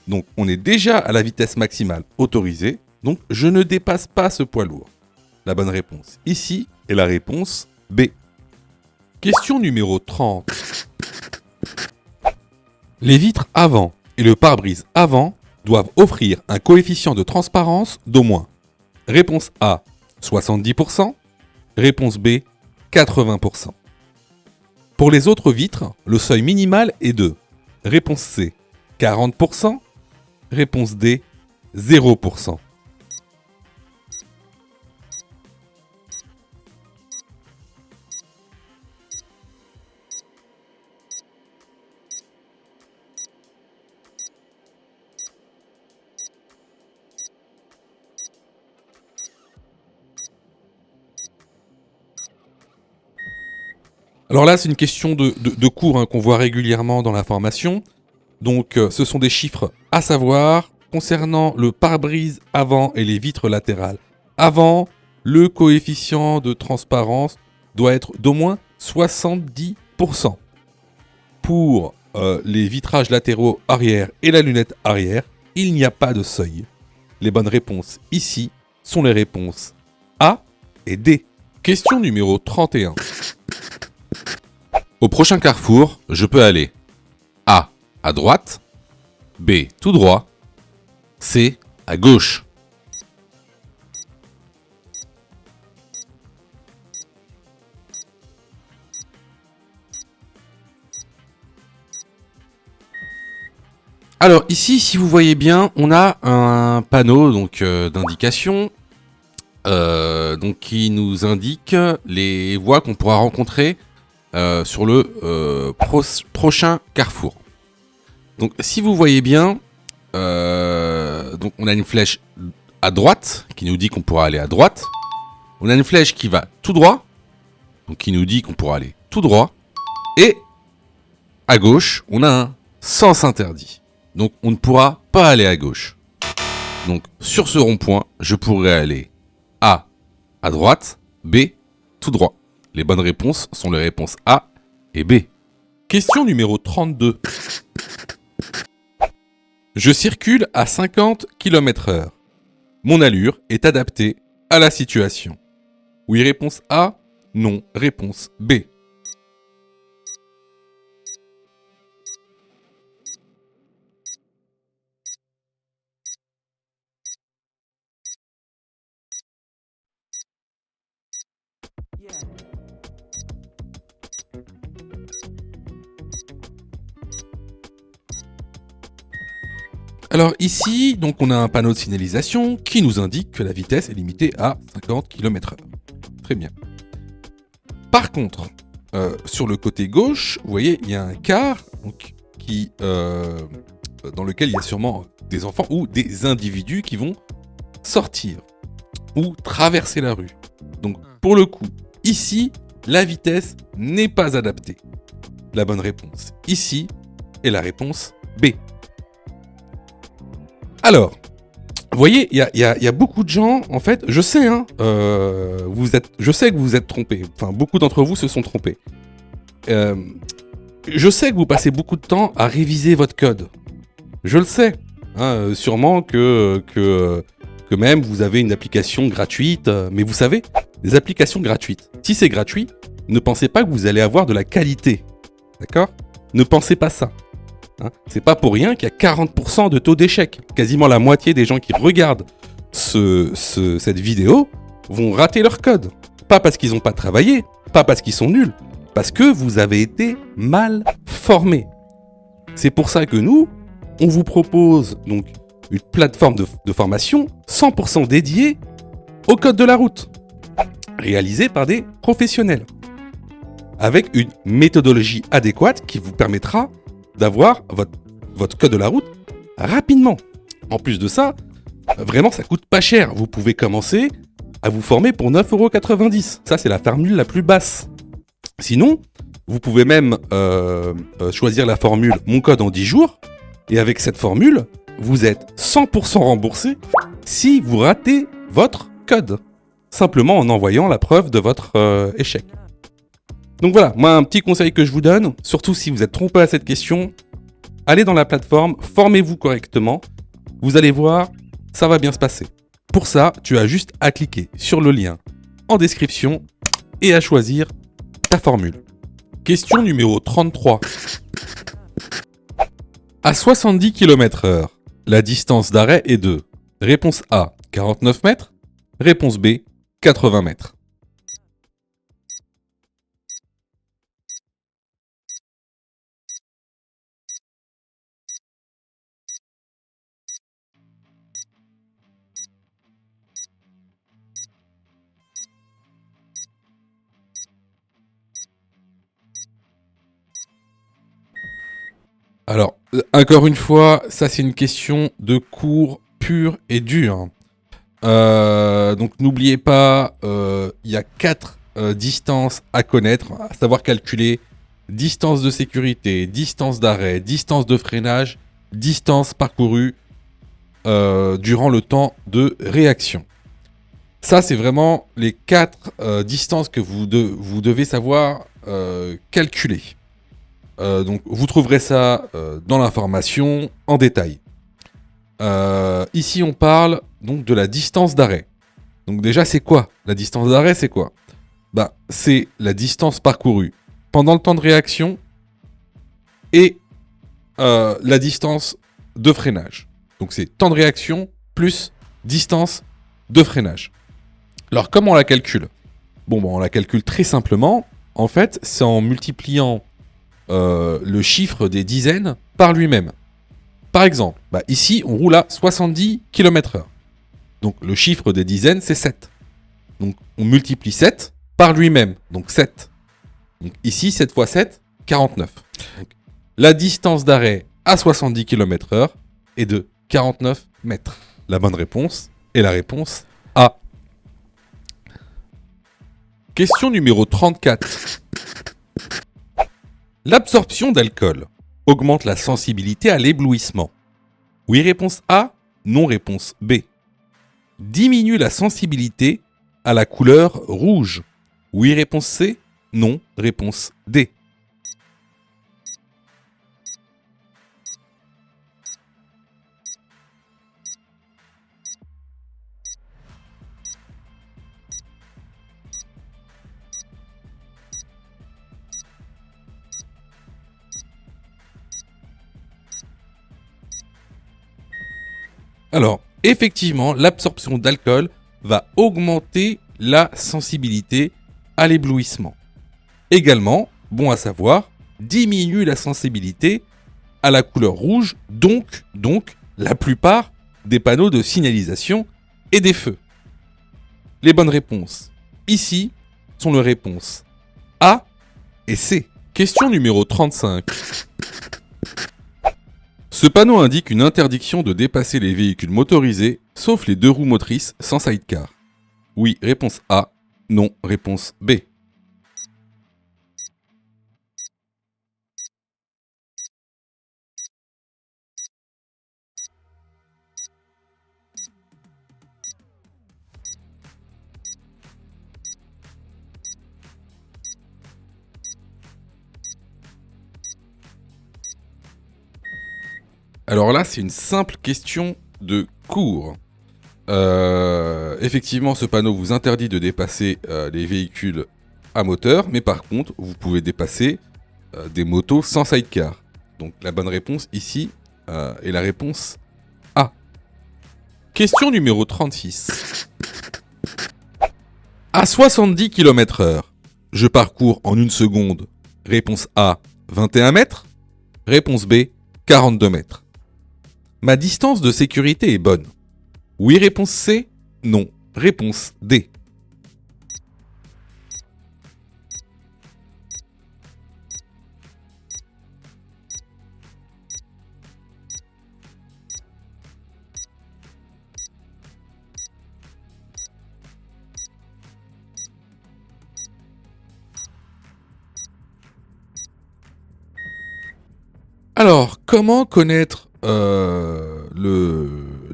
Donc, on est déjà à la vitesse maximale autorisée. Donc, je ne dépasse pas ce poids lourd. La bonne réponse ici est la réponse B. Question numéro 30. Les vitres avant et le pare-brise avant doivent offrir un coefficient de transparence d'au moins. Réponse A, 70%. Réponse B, 80%. Pour les autres vitres, le seuil minimal est de réponse C, 40%. Réponse D, 0%. Alors là, c'est une question de cours qu'on voit régulièrement dans la formation. Donc, ce sont des chiffres à savoir concernant le pare-brise avant et les vitres latérales. Avant, le coefficient de transparence doit être d'au moins 70%. Pour les vitrages latéraux arrière et la lunette arrière, il n'y a pas de seuil. Les bonnes réponses ici sont les réponses A et D. Question numéro 31. Au prochain carrefour, je peux aller A à droite, B tout droit, C à gauche. Alors ici, si vous voyez bien, on a un panneau d'indication qui nous indique les voies qu'on pourra rencontrer sur le prochain carrefour. Donc si vous voyez bien, donc on a une flèche à droite qui nous dit qu'on pourra aller à droite. On a une flèche qui va tout droit, donc qui nous dit qu'on pourra aller tout droit. Et à gauche, on a un sens interdit. Donc on ne pourra pas aller à gauche. Donc sur ce rond-point, je pourrais aller A à droite, B tout droit. Les bonnes réponses sont les réponses A et B. Question numéro 32. Je circule à 50 km/h. Mon allure est adaptée à la situation. Oui, réponse A. Non, réponse B. Alors ici, donc on a un panneau de signalisation qui nous indique que la vitesse est limitée à 50 km/h. Très bien. Par contre, sur le côté gauche, vous voyez, il y a un car dans lequel il y a sûrement des enfants ou des individus qui vont sortir ou traverser la rue. Donc pour le coup, ici, la vitesse n'est pas adaptée. La bonne réponse ici est la réponse B. Alors, vous voyez, il y a beaucoup de gens, en fait, je sais, je sais que vous vous êtes trompés. Enfin, beaucoup d'entre vous se sont trompés. Je sais que vous passez beaucoup de temps à réviser votre code. Je le sais. Sûrement que même vous avez une application gratuite. Mais vous savez, les applications gratuites, si c'est gratuit, ne pensez pas que vous allez avoir de la qualité. D'accord ? Ne pensez pas ça. C'est pas pour rien qu'il y a 40% de taux d'échec. Quasiment la moitié des gens qui regardent cette vidéo vont rater leur code. Pas parce qu'ils n'ont pas travaillé, pas parce qu'ils sont nuls, parce que vous avez été mal formés. C'est pour ça que nous, on vous propose donc une plateforme de formation 100% dédiée au code de la route, réalisée par des professionnels, avec une méthodologie adéquate qui vous permettra d'avoir votre code de la route rapidement. En plus de ça, vraiment ça coûte pas cher. Vous pouvez commencer à vous former pour 9,90 €. Ça c'est la formule la plus basse. Sinon, vous pouvez même choisir la formule Mon code en 10 jours. Et avec cette formule, vous êtes 100% remboursé si vous ratez votre code. Simplement en envoyant la preuve de votre échec. Donc voilà, moi un petit conseil que je vous donne, surtout si vous êtes trompé à cette question, allez dans la plateforme, formez-vous correctement. Vous allez voir, ça va bien se passer. Pour ça, tu as juste à cliquer sur le lien en description et à choisir ta formule. Question numéro 33. À 70 km/h, la distance d'arrêt est de réponse A, 49 mètres, réponse B, 80 mètres. Alors, encore une fois, ça c'est une question de cours pur et dur. Donc n'oubliez pas, il y a 4 distances à connaître, à savoir calculer distance de sécurité, distance d'arrêt, distance de freinage, distance parcourue durant le temps de réaction. Ça, c'est vraiment les 4 distances que vous devez savoir calculer. Donc vous trouverez ça dans l'information en détail. Ici on parle donc de la distance d'arrêt. Donc déjà c'est quoi la distance d'arrêt, c'est quoi ? C'est la distance parcourue pendant le temps de réaction et la distance de freinage. Donc c'est temps de réaction plus distance de freinage. Alors comment on la calcule ? On la calcule très simplement. En fait, c'est en multipliant le chiffre des dizaines par lui-même. Par exemple, ici, on roule à 70 km/h. Donc, le chiffre des dizaines, c'est 7. Donc, on multiplie 7 par lui-même. Donc, 7. Donc, ici, 7 fois 7, 49. Donc, la distance d'arrêt à 70 km/h est de 49 mètres. La bonne réponse est la réponse A. Question numéro 34. L'absorption d'alcool augmente la sensibilité à l'éblouissement. Oui, réponse A. Non, réponse B. Diminue la sensibilité à la couleur rouge. Oui, réponse C. Non, réponse D. Alors, effectivement, l'absorption d'alcool va augmenter la sensibilité à l'éblouissement. Également, bon à savoir, diminue la sensibilité à la couleur rouge, donc la plupart des panneaux de signalisation et des feux. Les bonnes réponses ici sont les réponses A et C. Question numéro 35. Ce panneau indique une interdiction de dépasser les véhicules motorisés, sauf les 2 roues motrices sans sidecar. Oui, réponse A. Non, réponse B. Alors là, c'est une simple question de cours. Effectivement, ce panneau vous interdit de dépasser les véhicules à moteur, mais par contre, vous pouvez dépasser des motos sans sidecar. Donc la bonne réponse ici est la réponse A. Question numéro 36. À 70 km/h, je parcours en une seconde. Réponse A, 21 mètres. Réponse B, 42 mètres. Ma distance de sécurité est bonne. Oui, réponse C. Non, réponse D. Alors, comment connaître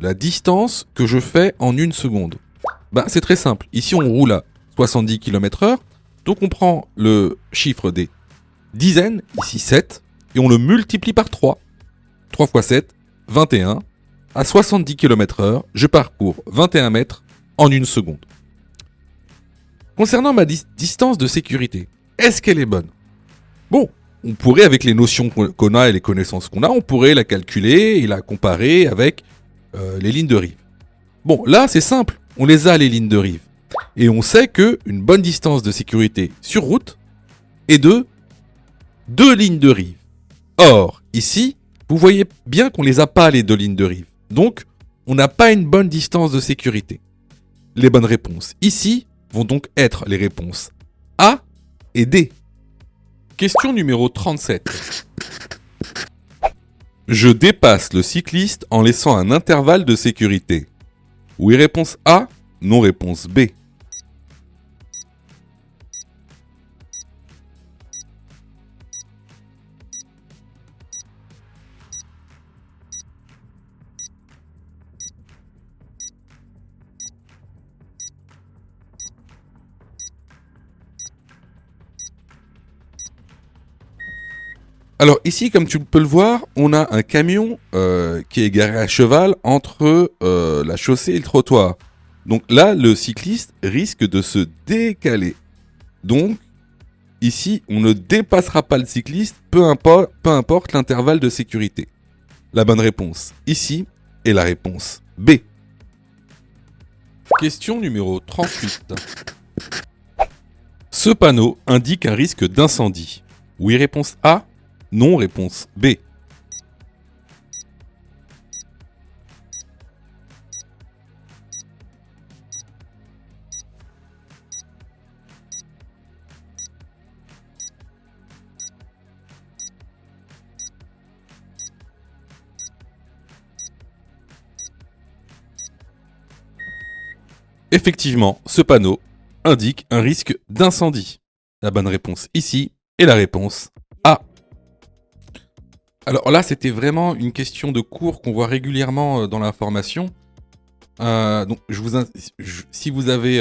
la distance que je fais en une seconde ? C'est très simple. Ici, on roule à 70 km/h. Donc, on prend le chiffre des dizaines, ici 7, et on le multiplie par 3. 3 x 7, 21. À 70 km/h, je parcours 21 mètres en une seconde. Concernant ma distance de sécurité, est-ce qu'elle est bonne ? Bon, on pourrait, avec les notions qu'on a et les connaissances qu'on a, on pourrait la calculer et la comparer avec les lignes de rive. Bon, là, c'est simple. On les a, les lignes de rive. Et on sait qu'une bonne distance de sécurité sur route est de 2 lignes de rive. Or, ici, vous voyez bien qu'on ne les a pas, les 2 lignes de rive. Donc, on n'a pas une bonne distance de sécurité. Les bonnes réponses ici vont donc être les réponses A et D. Question numéro 37. Je dépasse le cycliste en laissant un intervalle de sécurité. Oui, réponse A. Non, réponse B. Alors ici, comme tu peux le voir, on a un camion qui est garé à cheval entre la chaussée et le trottoir. Donc là, le cycliste risque de se décaler. Donc, ici, on ne dépassera pas le cycliste, peu importe l'intervalle de sécurité. La bonne réponse ici est la réponse B. Question numéro 38. Ce panneau indique un risque d'incendie. Oui, réponse A. Non, réponse B. Effectivement, ce panneau indique un risque d'incendie. La bonne réponse ici est la réponse A. Alors là, c'était vraiment une question de cours qu'on voit régulièrement dans la formation. Donc, si vous avez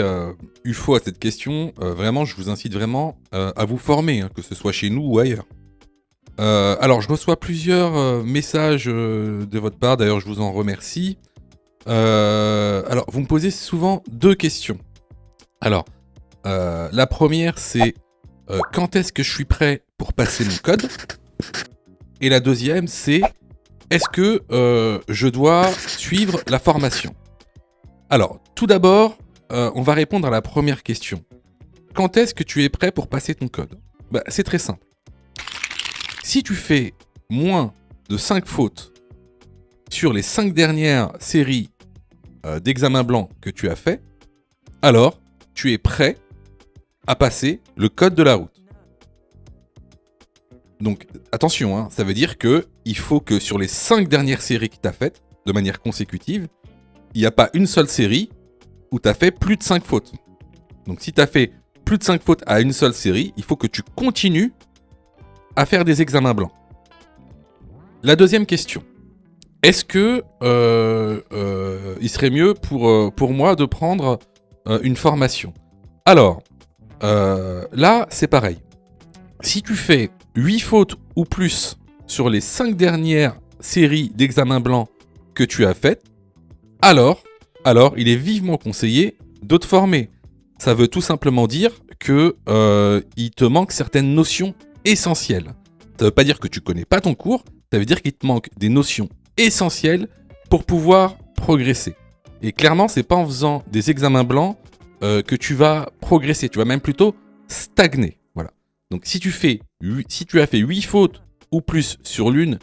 eu faux à cette question, vraiment, je vous incite vraiment à vous former, que ce soit chez nous ou ailleurs. Alors, je reçois plusieurs messages de votre part, d'ailleurs, je vous en remercie. Alors, vous me posez souvent 2 questions. Alors, la première, c'est quand est-ce que je suis prêt pour passer mon code ? Et la deuxième, c'est est-ce que je dois suivre la formation ? Alors, tout d'abord, on va répondre à la première question. Quand est-ce que tu es prêt pour passer ton code ? C'est très simple. Si tu fais moins de 5 fautes sur les 5 dernières séries d'examens blancs que tu as fait, alors tu es prêt à passer le code de la route. Donc attention, ça veut dire qu'il faut que sur les 5 dernières séries que tu as faites, de manière consécutive, il n'y a pas une seule série où tu as fait plus de 5 fautes. Donc si tu as fait plus de 5 fautes à une seule série, il faut que tu continues à faire des examens blancs. La deuxième question. Est-ce que il serait mieux pour moi de prendre une formation ? Alors, là, c'est pareil. Si tu fais 8 fautes ou plus sur les 5 dernières série d'examens blancs que tu as faites, alors il est vivement conseillé de te former. Ça veut tout simplement dire que il te manque certaines notions essentielles. Ça veut pas dire que tu connais pas ton cours, ça veut dire qu'il te manque des notions essentielles pour pouvoir progresser. Et clairement, c'est pas en faisant des examens blancs que tu vas progresser, tu vas même plutôt stagner. Voilà. Donc si tu as fait 8 fautes ou plus sur l'une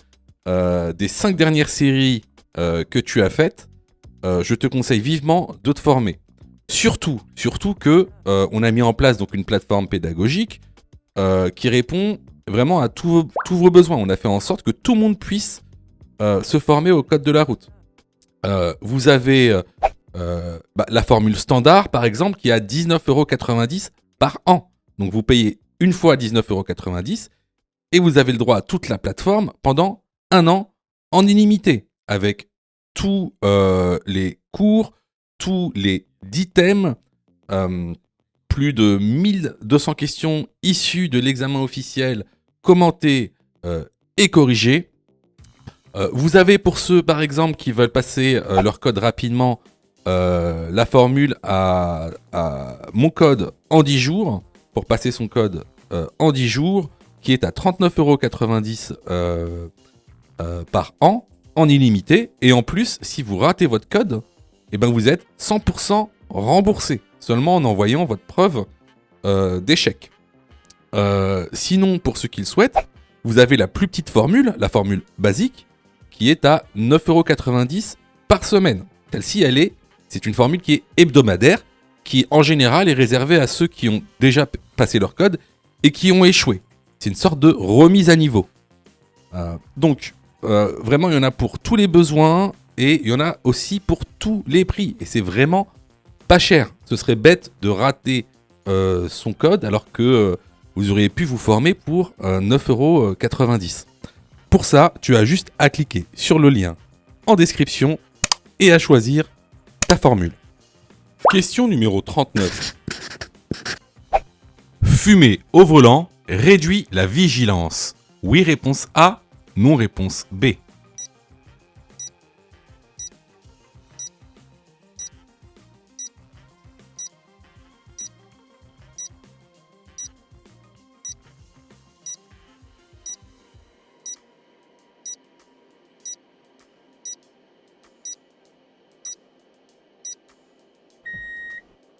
des 5 dernières séries que tu as faites, je te conseille vivement de te former. Surtout que on a mis en place donc une plateforme pédagogique qui répond vraiment à tous vos besoins. On a fait en sorte que tout le monde puisse se former au code de la route. Vous avez la formule standard, par exemple, qui est à 19,90 € par an. Donc vous payez une fois 19,90 € et vous avez le droit à toute la plateforme pendant 1 an en illimité, avec tous les cours, tous les 10 thèmes, plus de 1200 questions issues de l'examen officiel, commentées et corrigées. Vous avez pour ceux, par exemple, qui veulent passer leur code rapidement, la formule à mon code en 10 jours, pour passer son code en 10 jours, qui est à 39,90 € par an, en illimité. Et en plus, si vous ratez votre code, eh ben vous êtes 100% remboursé, seulement en envoyant votre preuve d'échec. Sinon, pour ceux qui le souhaitent, vous avez la plus petite formule, la formule basique, qui est à 9,90 € par semaine. Celle-ci, c'est une formule qui est hebdomadaire, qui en général est réservée à ceux qui ont déjà passé leur code et qui ont échoué. C'est une sorte de remise à niveau. Donc, vraiment, il y en a pour tous les besoins et il y en a aussi pour tous les prix. Et c'est vraiment pas cher. Ce serait bête de rater son code alors que vous auriez pu vous former pour 9,90 €. Pour ça, tu as juste à cliquer sur le lien en description et à choisir ta formule. Question numéro 39. Fumer au volant réduit la vigilance. Oui, réponse A. Non, réponse B.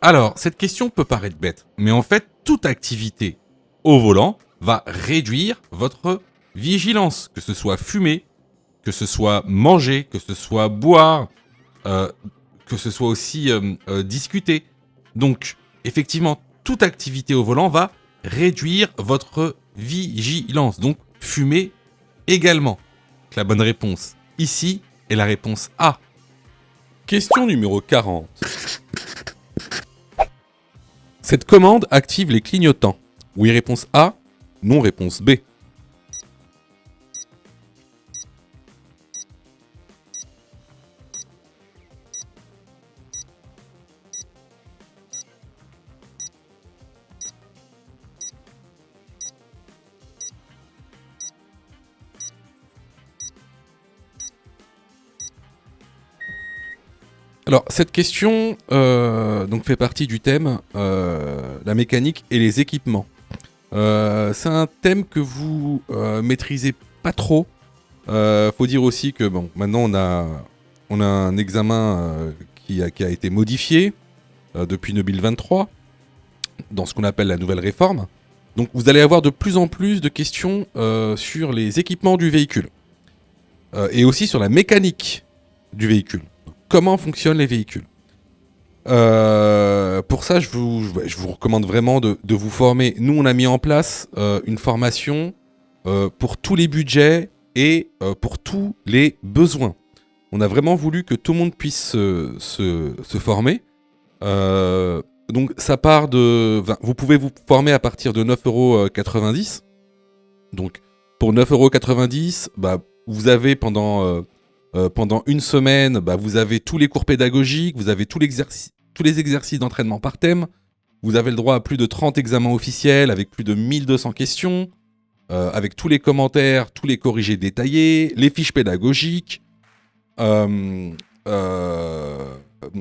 Alors, cette question peut paraître bête, mais en fait, toute activité au volant va réduire votre vigilance, que ce soit fumer, que ce soit manger, que ce soit boire, que ce soit aussi discuter. Donc, effectivement, toute activité au volant va réduire votre vigilance. Donc, fumer également. La bonne réponse ici est la réponse A. Question numéro 40. Cette commande active les clignotants. Oui, réponse A. Non, réponse B. Alors, cette question donc fait partie du thème la mécanique et les équipements. C'est un thème que vous maîtrisez pas trop. Faut dire aussi que bon, maintenant on a un examen qui a été modifié depuis 2023 dans ce qu'on appelle la nouvelle réforme. Donc, vous allez avoir de plus en plus de questions sur les équipements du véhicule et aussi sur la mécanique du véhicule. Comment fonctionnent les véhicules. Pour ça, je vous recommande vraiment de vous former. Nous, on a mis en place une formation pour tous les budgets et pour tous les besoins. On a vraiment voulu que tout le monde puisse se former. Donc, ça part de... Vous pouvez vous former à partir de 9,90 €. Donc, pour 9,90 €, vous avez pendant une semaine, vous avez tous les cours pédagogiques, vous avez tous les exercices d'entraînement par thème, vous avez le droit à plus de 30 examens officiels avec plus de 1200 questions, avec tous les commentaires, tous les corrigés détaillés, les fiches pédagogiques. Bon,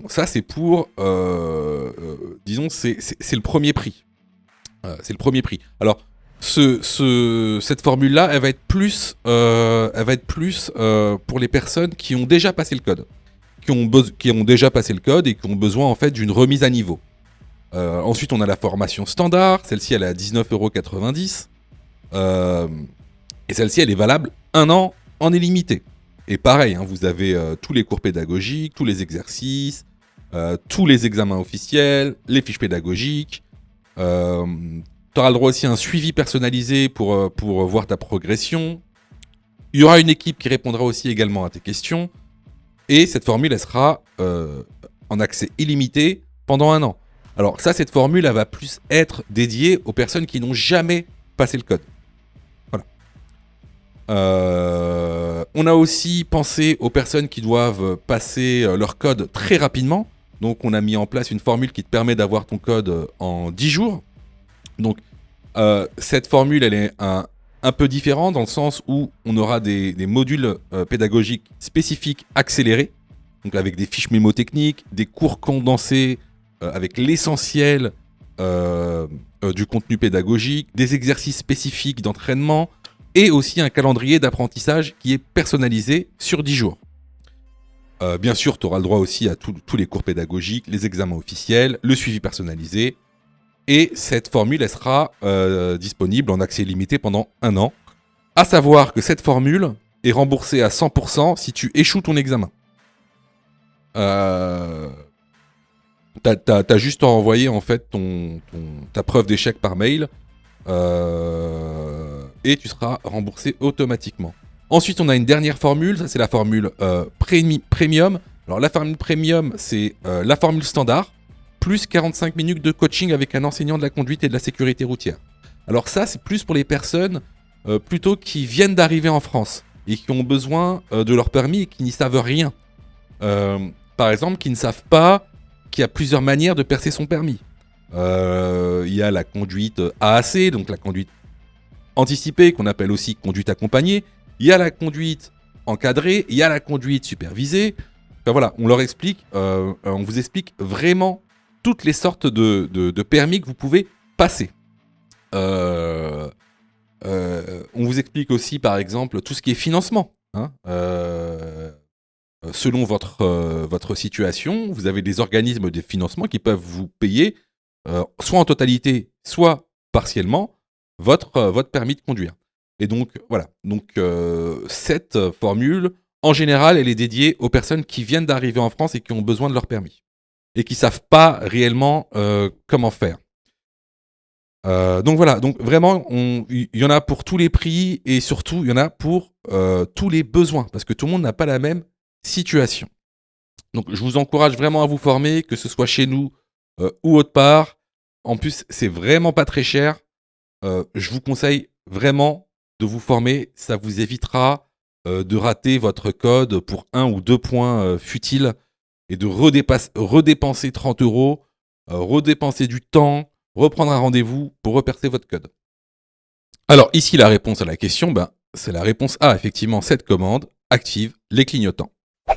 ça, c'est pour, disons, c'est le premier prix. C'est le premier prix. Alors, cette formule-là, elle va être plus, pour les personnes qui ont déjà passé le code, qui ont déjà passé le code et qui ont besoin en fait d'une remise à niveau. Ensuite, on a la formation standard. Celle-ci, elle est à 19,90 €. Et celle-ci, elle est valable 1 an en illimité. Et pareil, hein, vous avez tous les cours pédagogiques, tous les exercices, tous les examens officiels, les fiches pédagogiques. Tu auras le droit aussi à un suivi personnalisé pour voir ta progression. Il y aura une équipe qui répondra aussi également à tes questions. Et cette formule, elle sera en accès illimité pendant 1 an. Alors ça, cette formule, elle va plus être dédiée aux personnes qui n'ont jamais passé le code. Voilà. On a aussi pensé aux personnes qui doivent passer leur code très rapidement. Donc on a mis en place une formule qui te permet d'avoir ton code en 10 jours. Donc cette formule, elle est un peu différente dans le sens où on aura des modules pédagogiques spécifiques accélérés. Donc avec des fiches mémotechniques, des cours condensés avec l'essentiel du contenu pédagogique, des exercices spécifiques d'entraînement et aussi un calendrier d'apprentissage qui est personnalisé sur 10 jours. Bien sûr, tu auras le droit aussi à tous les cours pédagogiques, les examens officiels, le suivi personnalisé. Et cette formule, elle sera disponible en accès limité pendant 1 an. À savoir que cette formule est remboursée à 100% si tu échoues ton examen. T'as juste à envoyer en fait ta preuve d'échec par mail et tu seras remboursé automatiquement. Ensuite, on a une dernière formule, ça c'est la formule premium. Alors la formule premium, c'est la formule standard, plus 45 minutes de coaching avec un enseignant de la conduite et de la sécurité routière. Alors ça, c'est plus pour les personnes plutôt qui viennent d'arriver en France et qui ont besoin de leur permis et qui n'y savent rien. Par exemple, qui ne savent pas qu'il y a plusieurs manières de percer son permis. Il y a la conduite AAC, donc la conduite anticipée, qu'on appelle aussi conduite accompagnée. Il y a la conduite encadrée, il y a la conduite supervisée. Enfin voilà, on leur explique, on vous explique vraiment toutes les sortes de permis que vous pouvez passer. On vous explique aussi, par exemple, tout ce qui est financement. Hein, selon votre situation, vous avez des organismes de financement qui peuvent vous payer, soit en totalité, soit partiellement, votre permis de conduire. Et donc, voilà. Donc, cette formule, en général, elle est dédiée aux personnes qui viennent d'arriver en France et qui ont besoin de leur permis. Et qui ne savent pas réellement comment faire. Donc voilà, donc vraiment, il y en a pour tous les prix et surtout, il y en a pour tous les besoins. Parce que tout le monde n'a pas la même situation. Donc je vous encourage vraiment à vous former, que ce soit chez nous ou autre part. En plus, c'est vraiment pas très cher. Je vous conseille vraiment de vous former. Ça vous évitera de rater votre code pour 1 ou 2 points futiles et de redépenser 30 €, redépenser du temps, reprendre un rendez-vous pour repercer votre code. Alors ici, la réponse à la question, c'est la réponse A. Effectivement, cette commande active les clignotants.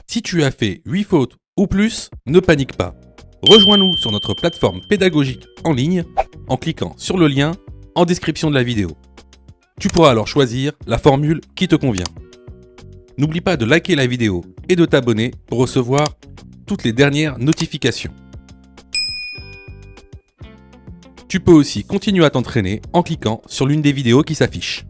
Si tu as fait 8 fautes ou plus, ne panique pas. Rejoins-nous sur notre plateforme pédagogique en ligne en cliquant sur le lien en description de la vidéo. Tu pourras alors choisir la formule qui te convient. N'oublie pas de liker la vidéo et de t'abonner pour recevoir toutes les dernières notifications. Tu peux aussi continuer à t'entraîner en cliquant sur l'une des vidéos qui s'affichent.